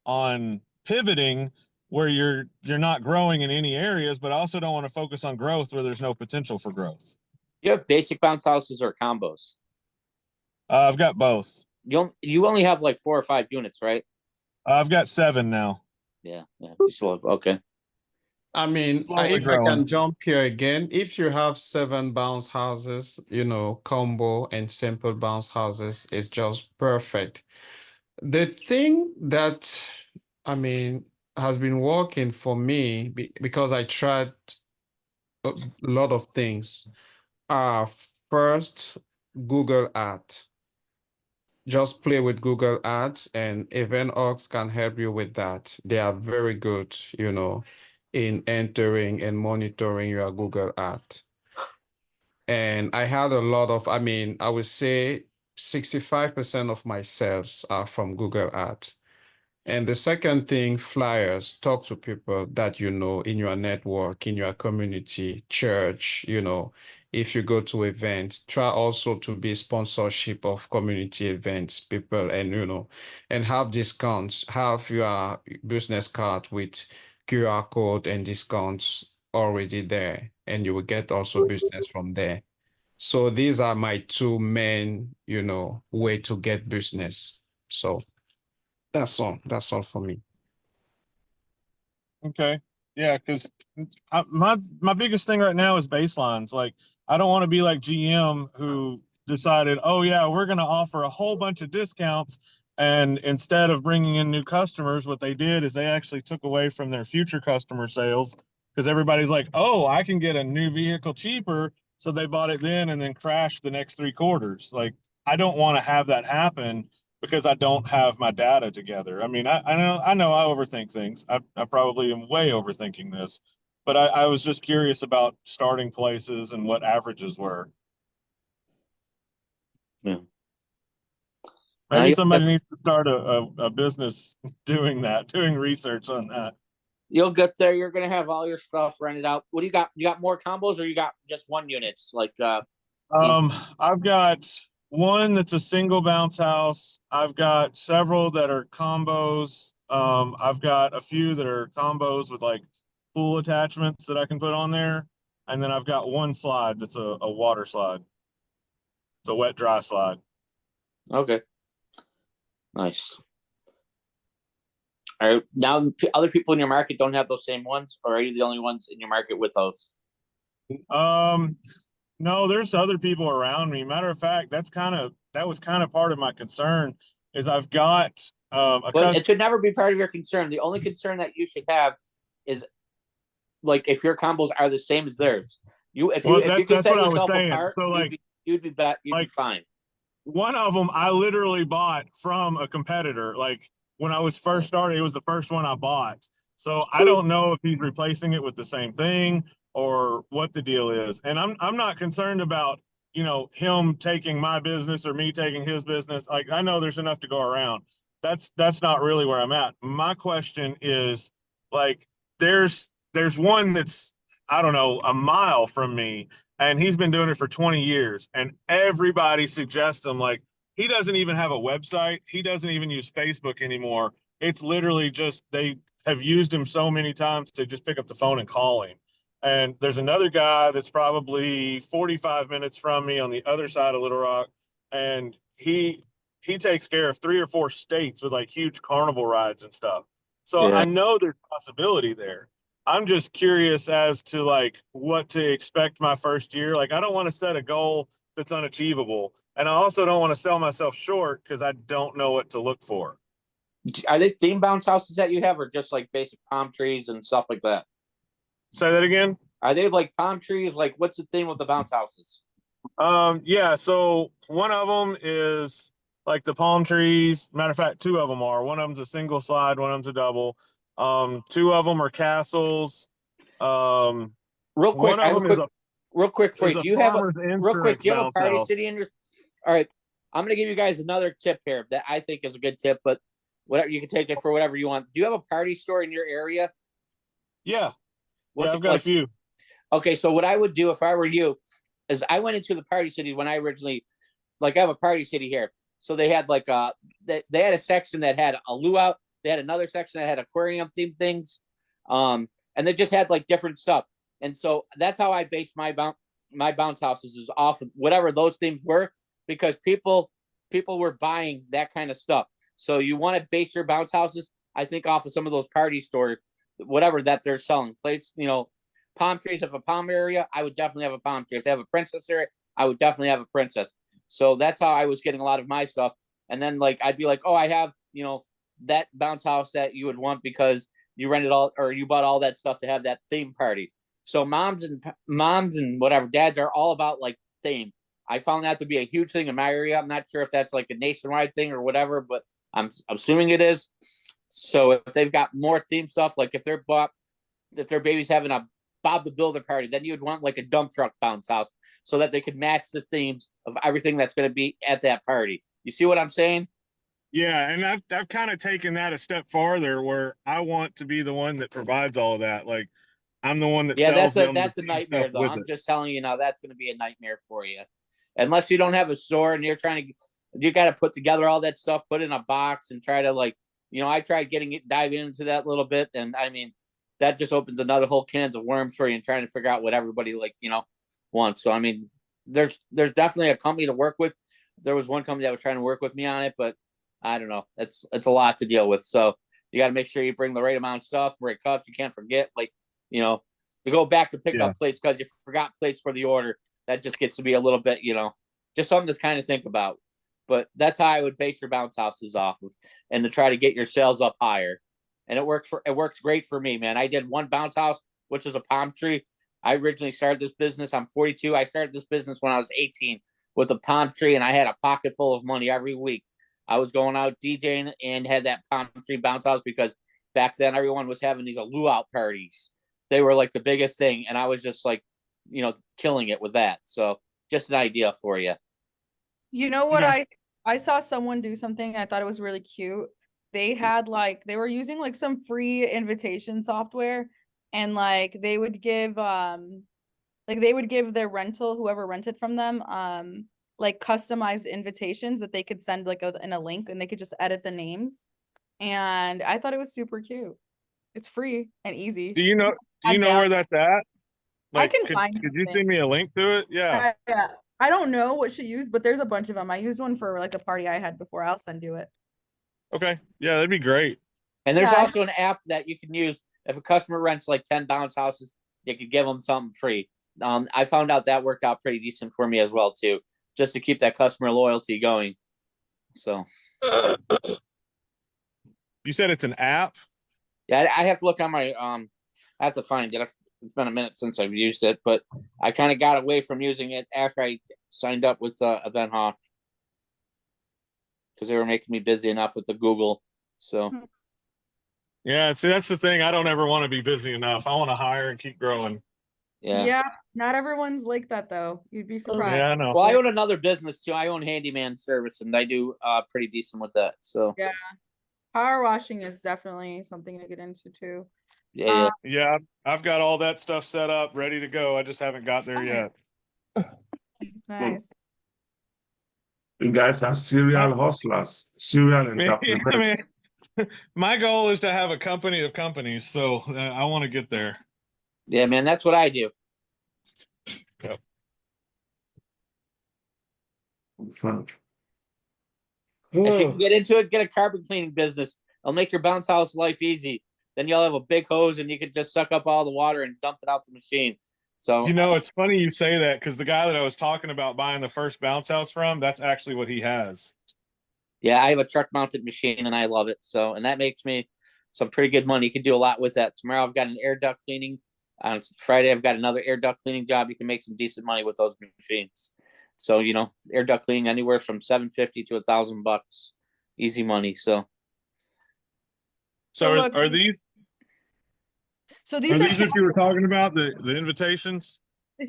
D: on pivoting where you're not growing in any areas, but I also don't want to focus on growth where there's no potential for growth.
C: You have basic bounce houses or combos?
D: I've got both.
C: You only have like 4 or 5 units, right?
D: I've got 7 now.
C: Yeah. You still have, okay.
N: I mean,
D: Slowly
N: if I
D: growing.
N: can jump here again, if you have 7 bounce houses, combo and simple bounce houses is just perfect. The thing that, I mean, has been working for me because I tried a lot of things. First, Google Ads. Just play with Google Ads and EventHawks can help you with that. They are very good, in entering and monitoring your Google Ads. And I had a lot of, I would say 65% of my sales are from Google Ads. And the second thing, flyers, talk to people that you know in your network, in your community, church, if you go to events, try also to be sponsorship of community events, people, and have discounts, have your business card with QR code and discounts already there, and you will get also business from there. So these are my 2 main, way to get business. So that's all for me.
D: Okay. Yeah, because my biggest thing right now is baselines. Like, I don't want to be like GM who decided, oh yeah, we're going to offer a whole bunch of discounts, and instead of bringing in new customers, what they did is they actually took away from their future customer sales because everybody's like, oh, I can get a new vehicle cheaper, so they bought it then and then crashed the next 3 quarters. Like, I don't want to have that happen because I don't have my data together. I mean, I know I overthink things. I probably am way overthinking this, but I was just curious about starting places and what averages were.
C: Yeah.
D: Maybe somebody needs to start a business doing research on that.
C: You'll get there. You're gonna have all your stuff rented out. What do you got? You got more combos, or you got just 1 units? Like,
D: I've got one that's a single bounce house. I've got several that are combos. I've got a few that are combos with like pool attachments that I can put on there. And then I've got one slide that's a water slide. It's a wet dry slide.
C: Okay. Nice. All right. Now, other people in your market don't have those same ones, or are you the only ones in your market with those?
D: No, there's other people around me. Matter of fact, that was kind of part of my concern is I've got
C: But it should never be part of your concern. The only concern that you should have is like if your combos are the same as theirs. If you can set yourself apart,
D: so like
C: you'd be fine.
D: One of them I literally bought from a competitor. Like when I was first starting, it was the first one I bought. So I don't know if he's replacing it with the same thing or what the deal is. And I'm not concerned about, him taking my business or me taking his business. Like I know there's enough to go around. That's not really where I'm at. My question is like there's one that's I don't know, a mile from me, and he's been doing it for 20 years, and everybody suggests him. Like he doesn't even have a website. He doesn't even use Facebook anymore. It's literally just they have used him so many times to just pick up the phone and call him. And there's another guy that's probably 45 minutes from me on the other side of Little Rock, and he takes care of 3 or 4 states with like huge carnival rides and stuff. So
C: Yeah.
D: I know there's possibility there. I'm just curious as to like what to expect my first year. Like I don't want to set a goal that's unachievable, and I also don't want to sell myself short because I don't know what to look for.
C: Are they theme bounce houses that you have, or just like basic palm trees and stuff like that?
D: Say that again.
C: Are they like palm trees? Like what's the theme with the bounce houses?
D: Yeah. So one of them is like the palm trees. Matter of fact, 2 of them are. One of them's a single slide. One of them's a double. 2 of them are castles.
C: Real quick, real quick for you. Do you have a party city in your? All right, I'm gonna give you guys another tip here that I think is a good tip, but whatever, you can take it for whatever you want. Do you have a party store in your area?
D: Yeah. I've got a few.
C: Okay, so what I would do if I were you is I went into the party city when I originally, like I have a party city here. So they had like they had a section that had a luau. They had another section that had aquarium themed things. And they just had like different stuff. And so that's how I based my bounce houses is off of whatever those themes were, because people people were buying that kind of stuff. So you want to base your bounce houses, I think, off of some of those party stores, whatever that they're selling. Plates, you know, palm trees. If a palm area, I would definitely have a palm tree. If they have a princess area, I would definitely have a princess. So that's how I was getting a lot of my stuff. And then like I'd be like, oh, I have, you know, that bounce house that you would want because you rented all or you bought all that stuff to have that theme party. So moms and whatever dads are all about like theme. I found that to be a huge thing in my area. I'm not sure if that's like a nationwide thing or whatever, but I'm assuming it is. So if they've got more theme stuff, like if their baby's having a Bob the Builder party, then you'd want like a dump truck bounce house so that they could match the themes of everything that's going to be at that party. You see what I'm saying?
D: Yeah, and I've kind of taken that a step farther where I want to be the one that provides all of that. Like I'm the one that sells them
C: that's
D: the
C: a
D: theme
C: nightmare
D: stuff
C: though.
D: with
C: I'm
D: it.
C: just telling you now, that's going to be a nightmare for you, unless you don't have a store and you're trying to. You got to put together all that stuff, put in a box, and try to like, you know, I tried diving into that a little bit, and I mean, that just opens another whole cans of worms for you and trying to figure out what everybody like, you know, wants. So I mean, there's definitely a company to work with. There was one company that was trying to work with me on it, but I don't know. It's a lot to deal with. So you got to make sure you bring the right amount of stuff, right cups. You can't forget, like, you know, to go back to pick up plates because you forgot plates for the order. That just gets to be a little bit, you know, just something to kind of think about. But that's how I would base your bounce houses off of, and to try to get your sales up higher. And it works great for me, man. I did one bounce house, which is a palm tree. I originally started this business. I'm 42. I started this business when I was 18 with a palm tree, and I had a pocket full of money every week. I was going out DJing and had that palm tree bounce house because back then everyone was having these luau parties. They were like the biggest thing, and I was just like, you know, killing it with that. So just an idea for you.
B: You know what? I saw someone do something. I thought it was really cute. They were using like some free invitation software, and like they would give their rental, whoever rented from them, like customized invitations that they could send like in a link, and they could just edit the names. And I thought it was super cute. It's free and easy.
D: Do you know where that's at? Like,
B: I can find
D: could you
B: something.
D: send me a link to it? Yeah.
B: Yeah. I don't know what she used, but there's a bunch of them. I used one for like a party I had before. I'll send you it.
D: Okay. Yeah, that'd be great.
C: And there's also an app that you can use if a customer rents like 10 bounce houses, you could give them something free. I found out that worked out pretty decent for me as well too, just to keep that customer loyalty going. So
D: you said it's an app?
C: Yeah, I have to look on my I have to find it. It's been a minute since I've used it, but I kind of got away from using it after I signed up with Event Hawk because they were making me busy enough with the Google. So
D: yeah, see, that's the thing. I don't ever want to be busy enough. I want to hire and keep growing.
B: Yeah, not everyone's like that though. You'd be surprised.
D: Yeah, I know.
C: Well, I own another business too. I own handyman service, and I do pretty decent with that. So
B: yeah, power washing is definitely something to get into too.
D: Yeah, I've got all that stuff set up, ready to go. I just haven't got there yet.
B: It's nice.
F: You guys are serial hustlers, serial entrepreneurs.
D: My goal is to have a company of companies, so I want to get there.
C: Yeah, man, that's what I do.
D: Yep.
F: Fun.
C: If you can get into it, get a carpet cleaning business. It'll make your bounce house life easy. Then you'll have a big hose and you can just suck up all the water and dump it out the machine. So
D: you know, it's funny you say that because the guy that I was talking about buying the first bounce house from, that's actually what he has.
C: Yeah, I have a truck mounted machine and I love it. So, and that makes me some pretty good money. You can do a lot with that. Tomorrow I've got an air duct cleaning. On Friday I've got another air duct cleaning job. You can make some decent money with those machines. So, you know, air duct cleaning anywhere from $750 to $1,000. Easy money. So
D: are these?
B: So these
D: are what you were talking about, the invitations?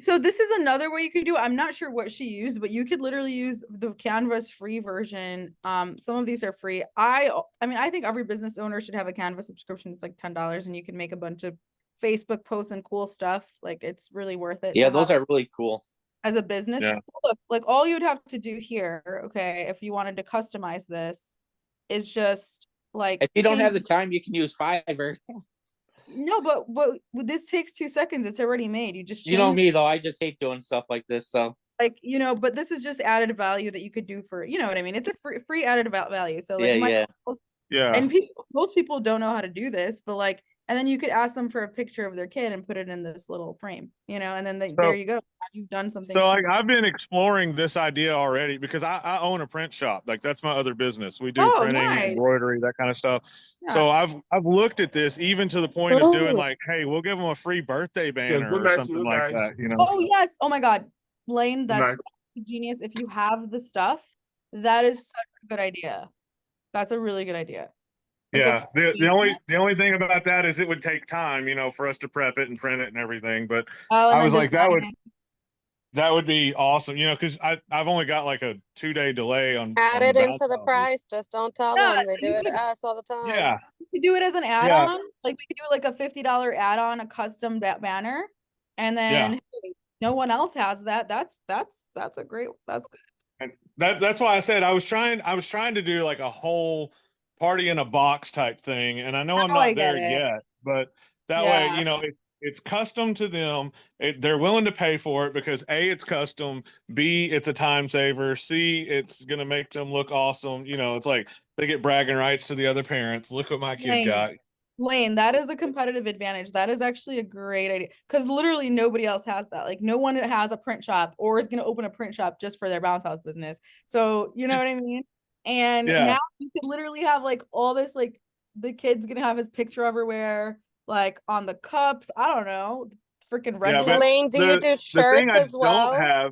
B: So this is another way you could do it. I'm not sure what she used, but you could literally use the Canvas free version. Some of these are free. I mean, I think every business owner should have a Canvas subscription. It's like $10 and you can make a bunch of Facebook posts and cool stuff. Like it's really worth it.
C: Yeah, those are really cool.
B: As a business.
D: Yeah.
B: Look, like all you'd have to do here, okay, if you wanted to customize this, is just like
C: if you don't have the time, you can use Fiverr.
B: No, but this takes 2 seconds. It's already made. You just
C: you know me though. I just hate doing stuff like this. So
B: like, you know, but this is just added value that you could do for, you know what I mean? It's a free added value. So like
D: Yeah.
B: and most people don't know how to do this, but like, and then you could ask them for a picture of their kid and put it in this little frame, you know, and then there you go. You've done something.
D: So like I've been exploring this idea already because I own a print shop. Like that's my other business. We do printing,
B: nice.
D: embroidery, that kind of stuff.
B: Yeah.
D: So I've looked at this even to the point of doing like, hey, we'll give them a free birthday banner
F: good
D: or
F: night to
D: something
F: you
D: like
F: guys.
D: that. You know?
B: Oh yes. Oh my God. Blaine,
F: Good
B: that's
F: night.
B: genius. If you have the stuff, that is such a good idea. That's a really good idea.
D: Yeah. The only thing about that is it would take time, you know, for us to prep it and print it and everything. But I was like, that would be awesome, you know, because I've only got like a 2-day delay on
H: Add
D: the
H: it
D: bounce
H: into the
D: houses.
H: price. Just don't tell
B: Yeah,
H: them. They do
B: you
H: it to
B: could-
H: us all the time.
D: Yeah.
B: We could do it as an add-on. Like we could do like a $50 add-on, a custom banner, and then hey, no one else has that. That's a great. That's good.
D: And that's why I said I was trying to do like a whole party in a box type thing, and I know I'm
B: Now I
D: not there
B: get it.
D: yet, but that way, you know, it's custom to them. They're willing to pay for it because A, it's custom, B, it's a time saver, C, it's gonna make them look awesome. You know, it's like they get bragging rights to the other parents. Look what my kid got.
B: Lane, that is a competitive advantage. That is actually a great idea because literally nobody else has that. Like no one has a print shop or is going to open a print shop just for their bounce house business. So you know what I mean? And now you can literally have like all this, like the kid's going to have his picture everywhere, like on the cups. I don't know, freaking red.
D: Yeah,
H: Lane, do you do shirts as well?
D: Don't have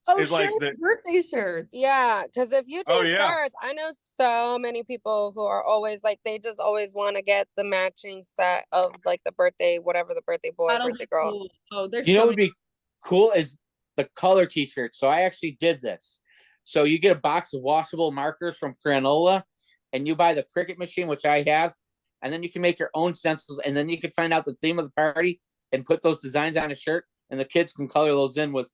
B: shirts, like birthday shirts.
H: Yeah, because if you do
D: yeah.
H: shirts, I know so many people who are always like, they just always want to get the matching set of like the birthday, whatever the birthday boy, birthday girl.
B: Cool. Oh, there's
C: You know what would be cool is the color t-shirt. So I actually did this. So you get a box of washable markers from Granola and you buy the Cricut machine, which I have, and then you can make your own stencils, and then you can find out the theme of the party and put those designs on a shirt, and the kids can color those in with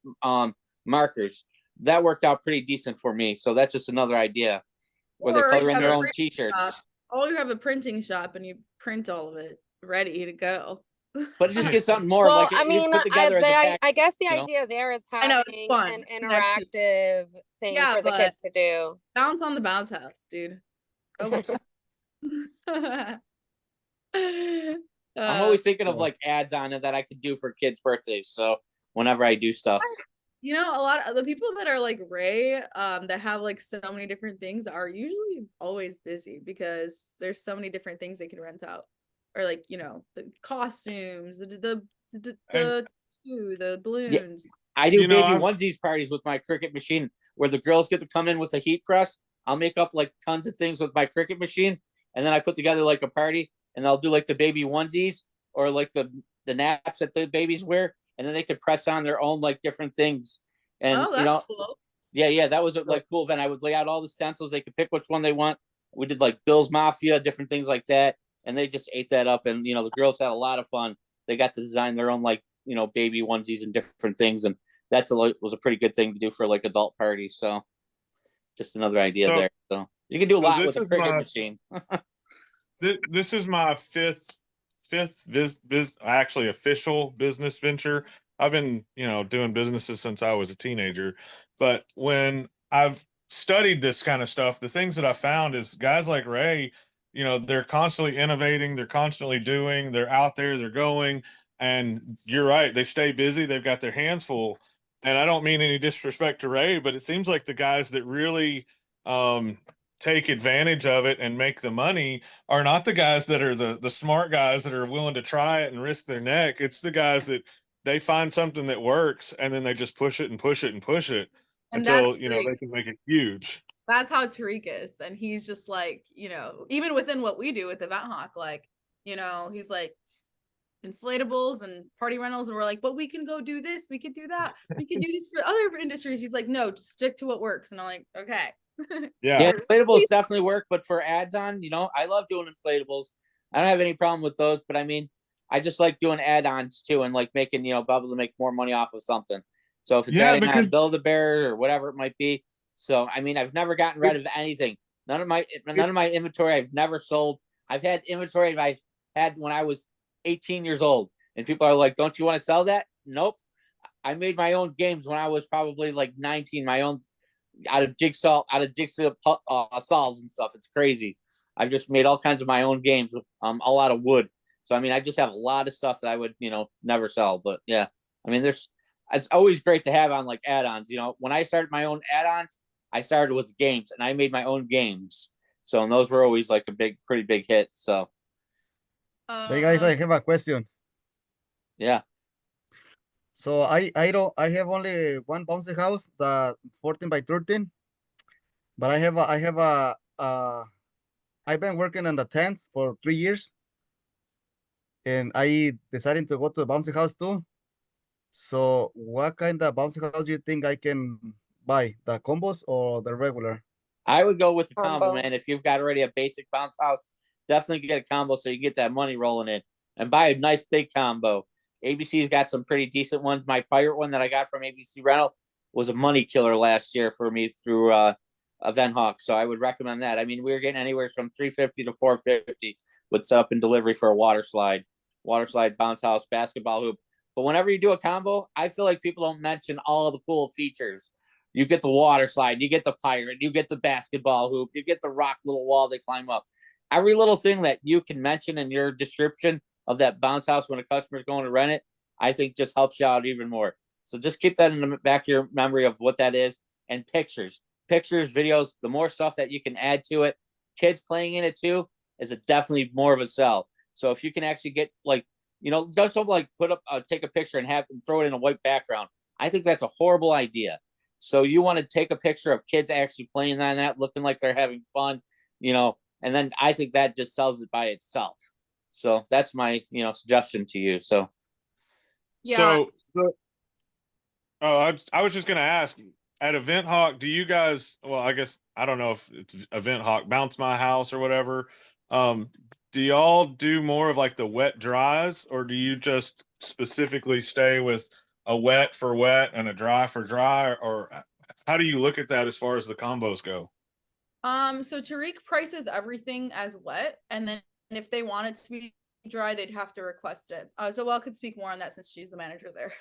C: markers. That worked out pretty decent for me. So that's just another idea where they color in their own t-shirts.
B: Or you have a printing shop and you print all of it ready to go.
C: But it just gets something more
H: Well,
C: like
H: I mean, I guess the idea there is having an interactive thing for the kids to do.
B: Bounce on the bounce house, dude.
C: I'm always thinking of like ads on it that I could do for kids' birthdays. So whenever I do stuff,
B: you know, a lot of the people that are like Ray, that have like so many different things are usually always busy because there's so many different things they can rent out, or like, you know, the costumes, the balloons.
C: Yeah, I do baby onesies parties with my Cricut machine where the girls get to come in with a heat press. I'll make up like tons of things with my Cricut machine, and then I put together like a party, and I'll do like the baby onesies or like the naps that the babies wear, and then they could press on their own like different things. And
B: that's
C: you know,
B: cool.
C: Yeah, that was a like cool event. I would lay out all the stencils. They could pick which one they want. We did like Bill's Mafia, different things like that, and they just ate that up. And you know, the girls had a lot of fun. They got to design their own like, you know, baby onesies and different things, and was a pretty good thing to do for like adult parties. So just another idea there. So you can do a lot with a Cricut machine.
D: This is my fifth actually official business venture. I've been, you know, doing businesses since I was a teenager, but when I've studied this kind of stuff, the things that I found is guys like Ray, you know, they're constantly innovating, they're constantly doing, they're out there, they're going, and you're right, they stay busy, they've got their hands full. And I don't mean any disrespect to Ray, but it seems like the guys that really take advantage of it and make the money are not the guys that are the smart guys that are willing to try it and risk their neck. It's the guys that they find something that works and then they just push it and push it and push it until, you know, they can make it huge.
B: That's how Tariq is. And he's just like, you know, even within what we do with Event Hawk, like, you know, he's like inflatables and party rentals. And we're like, but we can go do this. We can do that. We can do this for other industries. He's like, no, just stick to what works. And I'm like, okay.
C: Yeah, inflatables definitely work, but for add-on, you know, I love doing inflatables. I don't have any problem with those, but I mean, I just like doing add-ons too, and like making, you know, Bubble to make more money off of something. So if it's adding on Build-A-Bear or whatever it might be. So I mean, I've never gotten rid of anything. None of my inventory I've never sold. I've had inventory I had when I was 18 years old, and people are like, "Don't you want to sell that?" Nope. I made my own games when I was probably like 19, my own out of jigsaw saws and stuff. It's crazy. I've just made all kinds of my own games, all out of wood. So I mean, I just have a lot of stuff that I would, never sell. But yeah, I mean, it's always great to have on like add-ons. When I started my own add-ons, I started with games and I made my own games. So and those were always like pretty big hit. So
O: Hey guys, I have a question.
C: yeah.
O: So I have only one bouncy house, the 14 by 13, but I've been working on the tents for 3 years, and I decided to go to the bouncy house too. So what kind of bouncy house do you think I can buy, the combos or the regular?
C: I would go with the combo,
H: Combo.
C: man. If you've got already a basic bounce house, definitely get a combo so you get that money rolling in and buy a nice big combo. ABC's got some pretty decent ones. My pirate one that I got from ABC Rental was a money killer last year for me through Event Hawk. So I would recommend that. I mean, we were getting anywhere from $350 to $450 with setup and delivery for a water slide, bounce house, basketball hoop. But whenever you do a combo, I feel like people don't mention all of the cool features. You get the water slide, you get the pirate, you get the basketball hoop, you get the rock little wall they climb up. Every little thing that you can mention in your description of that bounce house when a customer's going to rent it, I think just helps you out even more. So just keep that in the back of your memory of what that is. And pictures, videos, the more stuff that you can add to it, kids playing in it too, is definitely more of a sell. So if you can actually get just something like put up, take a picture and have them throw it in a white background. I think that's a horrible idea. So you want to take a picture of kids actually playing on that, looking like they're having fun, and then I think that just sells it by itself. So that's my, suggestion to you. So.
B: Yeah.
D: I was just going to ask, at Event Hawk, do you guys, well, I guess, I don't know if it's Event Hawk, Bounce My House or whatever. Do y'all do more of like the wet dries, or do you just specifically stay with a wet for wet and a dry for dry, or how do you look at that as far as the combos go?
B: So Tariq prices everything as wet, and then if they want it to be dry, they'd have to request it. So Well could speak more on that since she's the manager there.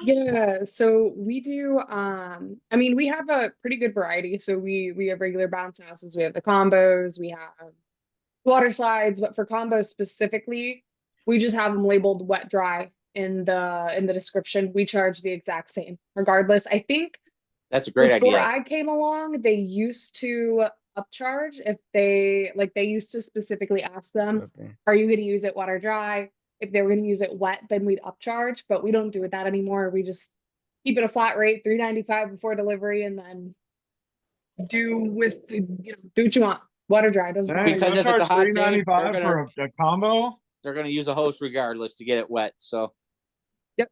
A: Yeah, so we do I mean we have a pretty good variety. So we have regular bounce houses, we have the combos, we have water slides, but for combos specifically, we just have them labeled wet dry in the description. We charge the exact same regardless. I think
C: that's a great
A: before
C: idea.
A: I came along, they used to upcharge if they used to specifically ask them, are you going to use it wet or dry? If they were going to use it wet, then we'd upcharge, but we don't do it that anymore. We just keep it a flat rate, $3.95 before delivery, and then do what you want. Wet or dry doesn't matter.
C: Because if it's a hot day,
D: $3.95 for a combo.
C: They're gonna use a hose regardless to get it wet. So.
A: Yep.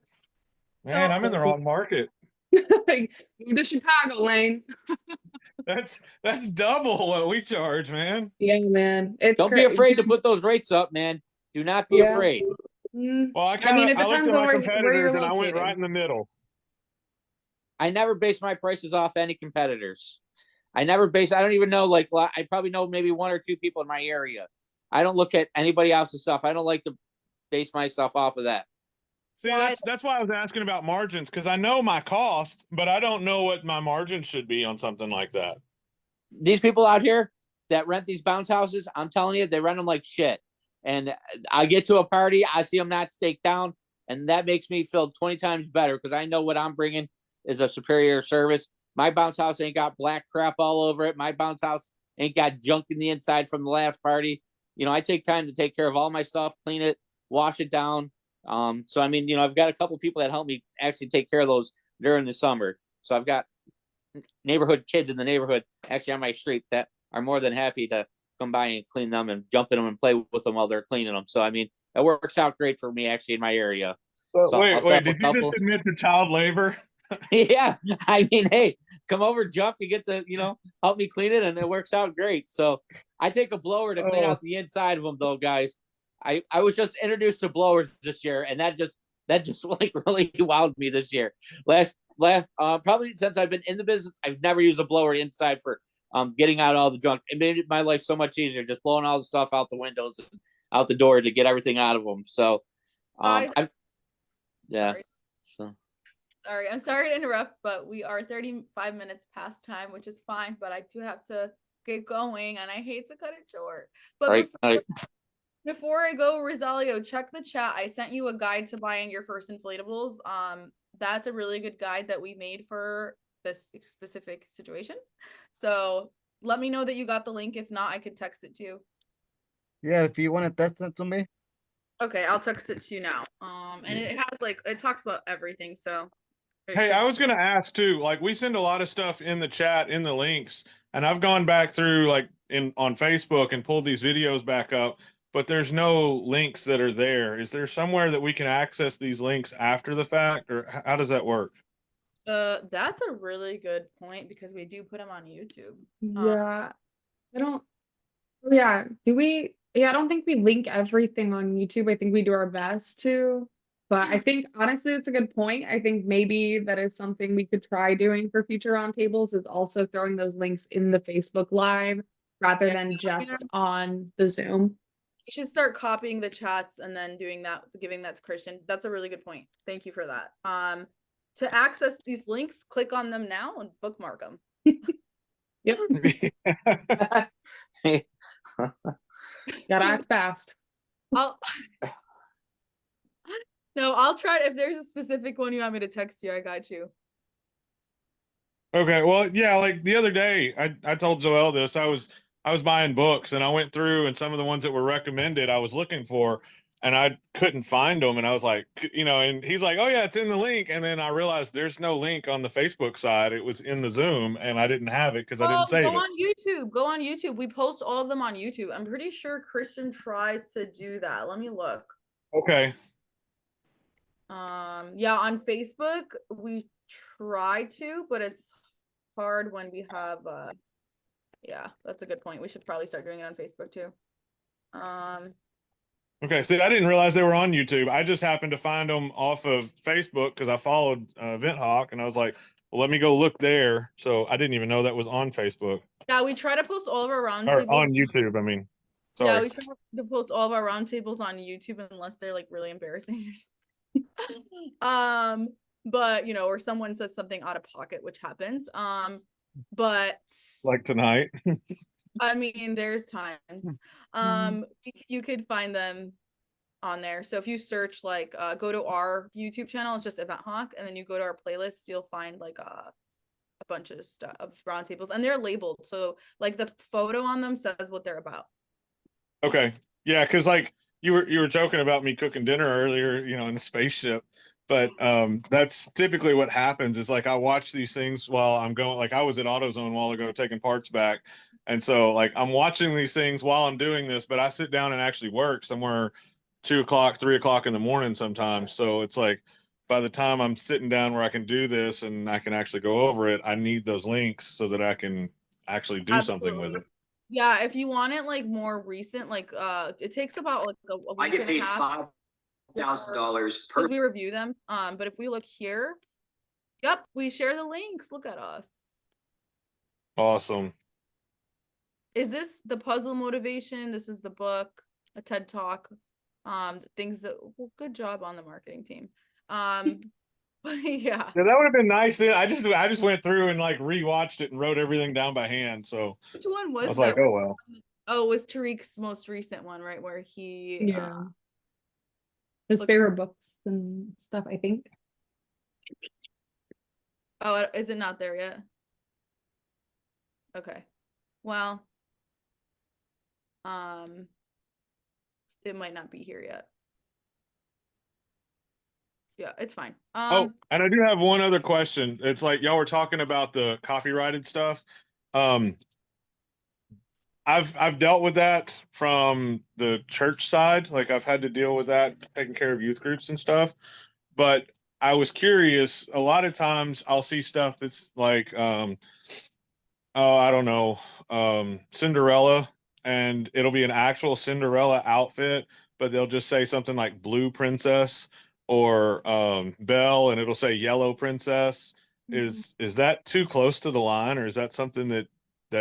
D: Man, I'm in the wrong market.
A: Move to Chicago, Lane.
D: That's double what we charge, man.
A: Yeah, man.
C: Don't be afraid to put those rates up, man. Do not be afraid.
D: Well,
A: I mean, it
D: I looked
A: depends
D: at
A: on
D: my
A: where
D: competitors
A: you're
D: and I went
A: located.
D: right in the middle.
C: I never base my prices off any competitors. I don't even know, I probably know maybe one or two people in my area. I don't look at anybody else's stuff. I don't like to base myself off of that.
D: See, that's why I was asking about margins, because I know my cost, but I don't know what my margin should be on something like that.
C: These people out here that rent these bounce houses, I'm telling you, they rent them like shit. And I get to a party, I see them not staked down, and that makes me feel 20 times better because I know what I'm bringing is a superior service. My bounce house ain't got black crap all over it. My bounce house ain't got junk in the inside from the last party. I take time to take care of all my stuff, clean it, wash it down. So I mean, I've got a couple people that help me actually take care of those during the summer. So I've got neighborhood kids in the neighborhood actually on my street that are more than happy to come by and clean them and jump in them and play with them while they're cleaning them. So I mean, it works out great for me actually in my area. So
D: wait, did you just admit to child labor?
C: Yeah, I mean, hey, come over, jump, you get to, help me clean it, and it works out great. So I take a blower to clean out the inside of them, though, guys. I was just introduced to blowers this year, and that just like really wowed me this year. Last probably since I've been in the business, I've never used a blower inside for getting out all the junk. It made my life so much easier, just blowing all the stuff out the windows, and out the door to get everything out of them. So, yeah. So.
B: Sorry, I'm sorry to interrupt, but we are 35 minutes past time, which is fine, but I do have to get going and I hate to cut it short. But before I go, Rosalio, check the chat. I sent you a guide to buying your first inflatables. That's a really good guide that we made for this specific situation. So let me know that you got the link. If not, I could text it to you.
O: Yeah, if you want to text it to me.
B: Okay, I'll text it to you now. And it has like, it talks about everything. So
D: Hey, I was gonna ask too, like we send a lot of stuff in the chat, in the links, and I've gone back through like on Facebook and pulled these videos back up, but there's no links that are there. Is there somewhere that we can access these links after the fact, or how does that work?
B: That's a really good point because we do put them on YouTube.
A: Yeah. I don't, oh yeah, do we? Yeah, I don't think we link everything on YouTube. I think we do our best to, but I think honestly, it's a good point. I think maybe that is something we could try doing for future roundtables is also throwing those links in the Facebook Live rather than just on the Zoom.
B: You should start copying the chats and then doing that, giving that to Christian. That's a really good point. Thank you for that. To access these links, click on them now and bookmark them.
A: Yep. Gotta act fast.
B: I'll try. If there's a specific one you want me to text you, I got you.
D: Okay, well, yeah, like the other day, I told Zoel this. I was buying books and I went through and some of the ones that were recommended I was looking for and I couldn't find them. And I was like, and he's like, oh yeah, it's in the link. And then I realized there's no link on the Facebook side. It was in the Zoom and I didn't have it because I didn't save it.
B: Go on YouTube. Go on YouTube. We post all of them on YouTube. I'm pretty sure Christian tries to do that. Let me look.
D: Okay.
B: Yeah, on Facebook we try to, but it's hard when we have yeah, that's a good point. We should probably start doing it on Facebook too.
D: Okay, see, I didn't realize they were on YouTube. I just happened to find them off of Facebook because I followed Event Hawk, and I was like, well, let me go look there. So I didn't even know that was on Facebook.
B: Yeah, we try to post all of our
D: Or
B: roundtables
D: on YouTube, I mean. Sorry.
B: Yeah, we try to post all of our roundtables on YouTube unless they're like really embarrassing. But or someone says something out of pocket, which happens. But
D: like tonight.
B: I mean, there's times. You could find them on there. So if you search like go to our YouTube channel, it's just Event Hawk, and then you go to our playlists, you'll find like a bunch of stuff of roundtables, and they're labeled. So like the photo on them says what they're about.
D: Okay. Yeah, because like you were joking about me cooking dinner earlier, in the spaceship. But that's typically what happens is like I watch these things while I'm going, like I was at AutoZone a while ago taking parts back. And so like I'm watching these things while I'm doing this, but I sit down and actually work somewhere 2 o'clock, 3 o'clock in the morning sometimes. So it's like by the time I'm sitting down where I can do this and I can actually go over it, I need those links so that I can actually do something with it.
B: Yeah, if you want it like more recent, like it takes about like a week
P: I get
B: and a
P: paid
B: half
P: $5,000
B: because
P: per.
B: we review them. But if we look here, yep, we share the links. Look at us.
D: Awesome.
B: Is this the puzzle motivation? This is the book, a TED Talk. Things that good job on the marketing team. But yeah.
D: Yeah, that would have been nice. I just went through and like rewatched it and wrote everything down by hand. So
B: which one was
D: I was
B: that?
D: like, oh well.
B: Oh, it was Tariq's most recent one, right? Where he
A: his favorite books and stuff, I think.
B: Oh, is it not there yet? Okay. Well, it might not be here yet. Yeah, it's fine.
D: Oh, and I do have one other question. It's like y'all were talking about the copyrighted stuff. I've dealt with that from the church side. Like I've had to deal with that, taking care of youth groups and stuff. But I was curious, a lot of times I'll see stuff that's like I don't know, Cinderella, and it'll be an actual Cinderella outfit, but they'll just say something like blue princess or Belle, and it'll say yellow princess. Is that too close to the line, or is that something that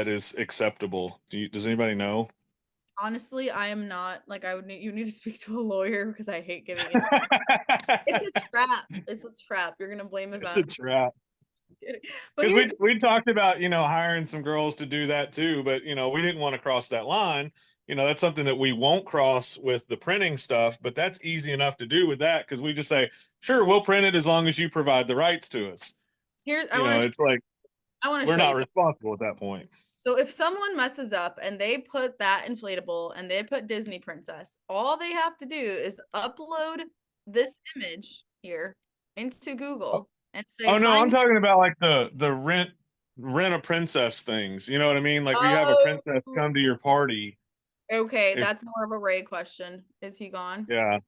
D: is acceptable? Does anybody know?
B: Honestly, I am not like I would need you need to speak to a lawyer because I hate giving it. It's a trap. It's a trap. You're gonna blame
D: It's a
B: event.
D: trap.
B: But
D: Because we talked about, hiring some girls to do that too, but we didn't want to cross that line. That's something that we won't cross with the printing stuff, but that's easy enough to do with that because we just say, sure, we'll print it as long as you provide the rights to us.
B: here
D: It's like
B: I want to
D: we're
B: show
D: not
B: you.
D: responsible at that point.
B: So if someone messes up and they put that inflatable and they put Disney Princess, all they have to do is upload this image here into Google and say,
D: Oh no, I'm
B: find
D: talking about like the rent a princess things. You know what I mean? Like we have a princess come to your party.
B: Okay, that's more of a Ray question. Is he gone?
D: Yeah.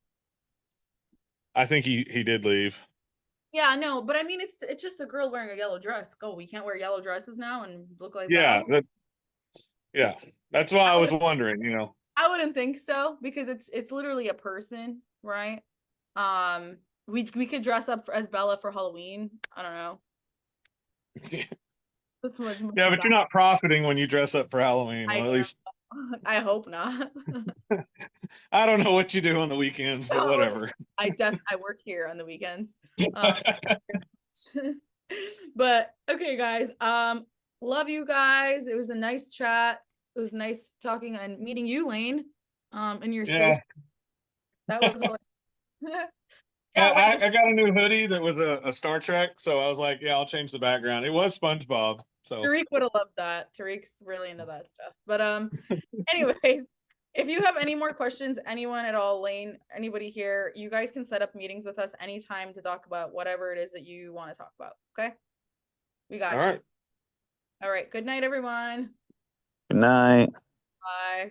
D: I think he did leave.
B: Yeah, no, but I mean it's just a girl wearing a yellow dress. Go, we can't wear yellow dresses now and look like
D: Yeah,
B: that.
D: yeah. That's why I was wondering,
B: I wouldn't think so because it's literally a person, right? We could dress up as Bella for Halloween. I don't know. That's much more
D: Yeah, but you're not profiting when you dress up for Halloween. Well, at least
B: I hope not.
D: I don't know what you do on the weekends, but whatever.
B: I work here on the weekends. But okay, guys. Love you guys. It was a nice chat. It was nice talking and meeting you, Lane. In your space. That was
D: I got a new hoodie that was a Star Trek, so I was like, yeah, I'll change the background. It was SpongeBob. So
B: Tariq would have loved that. Tariq's really into that stuff. But anyways, if you have any more questions, anyone at all, Lane, anybody here, you guys can set up meetings with us anytime to talk about whatever it is that you want to talk about. Okay. We got you.
D: all right.
B: All right. Good night, everyone.
D: Good night.
B: Bye.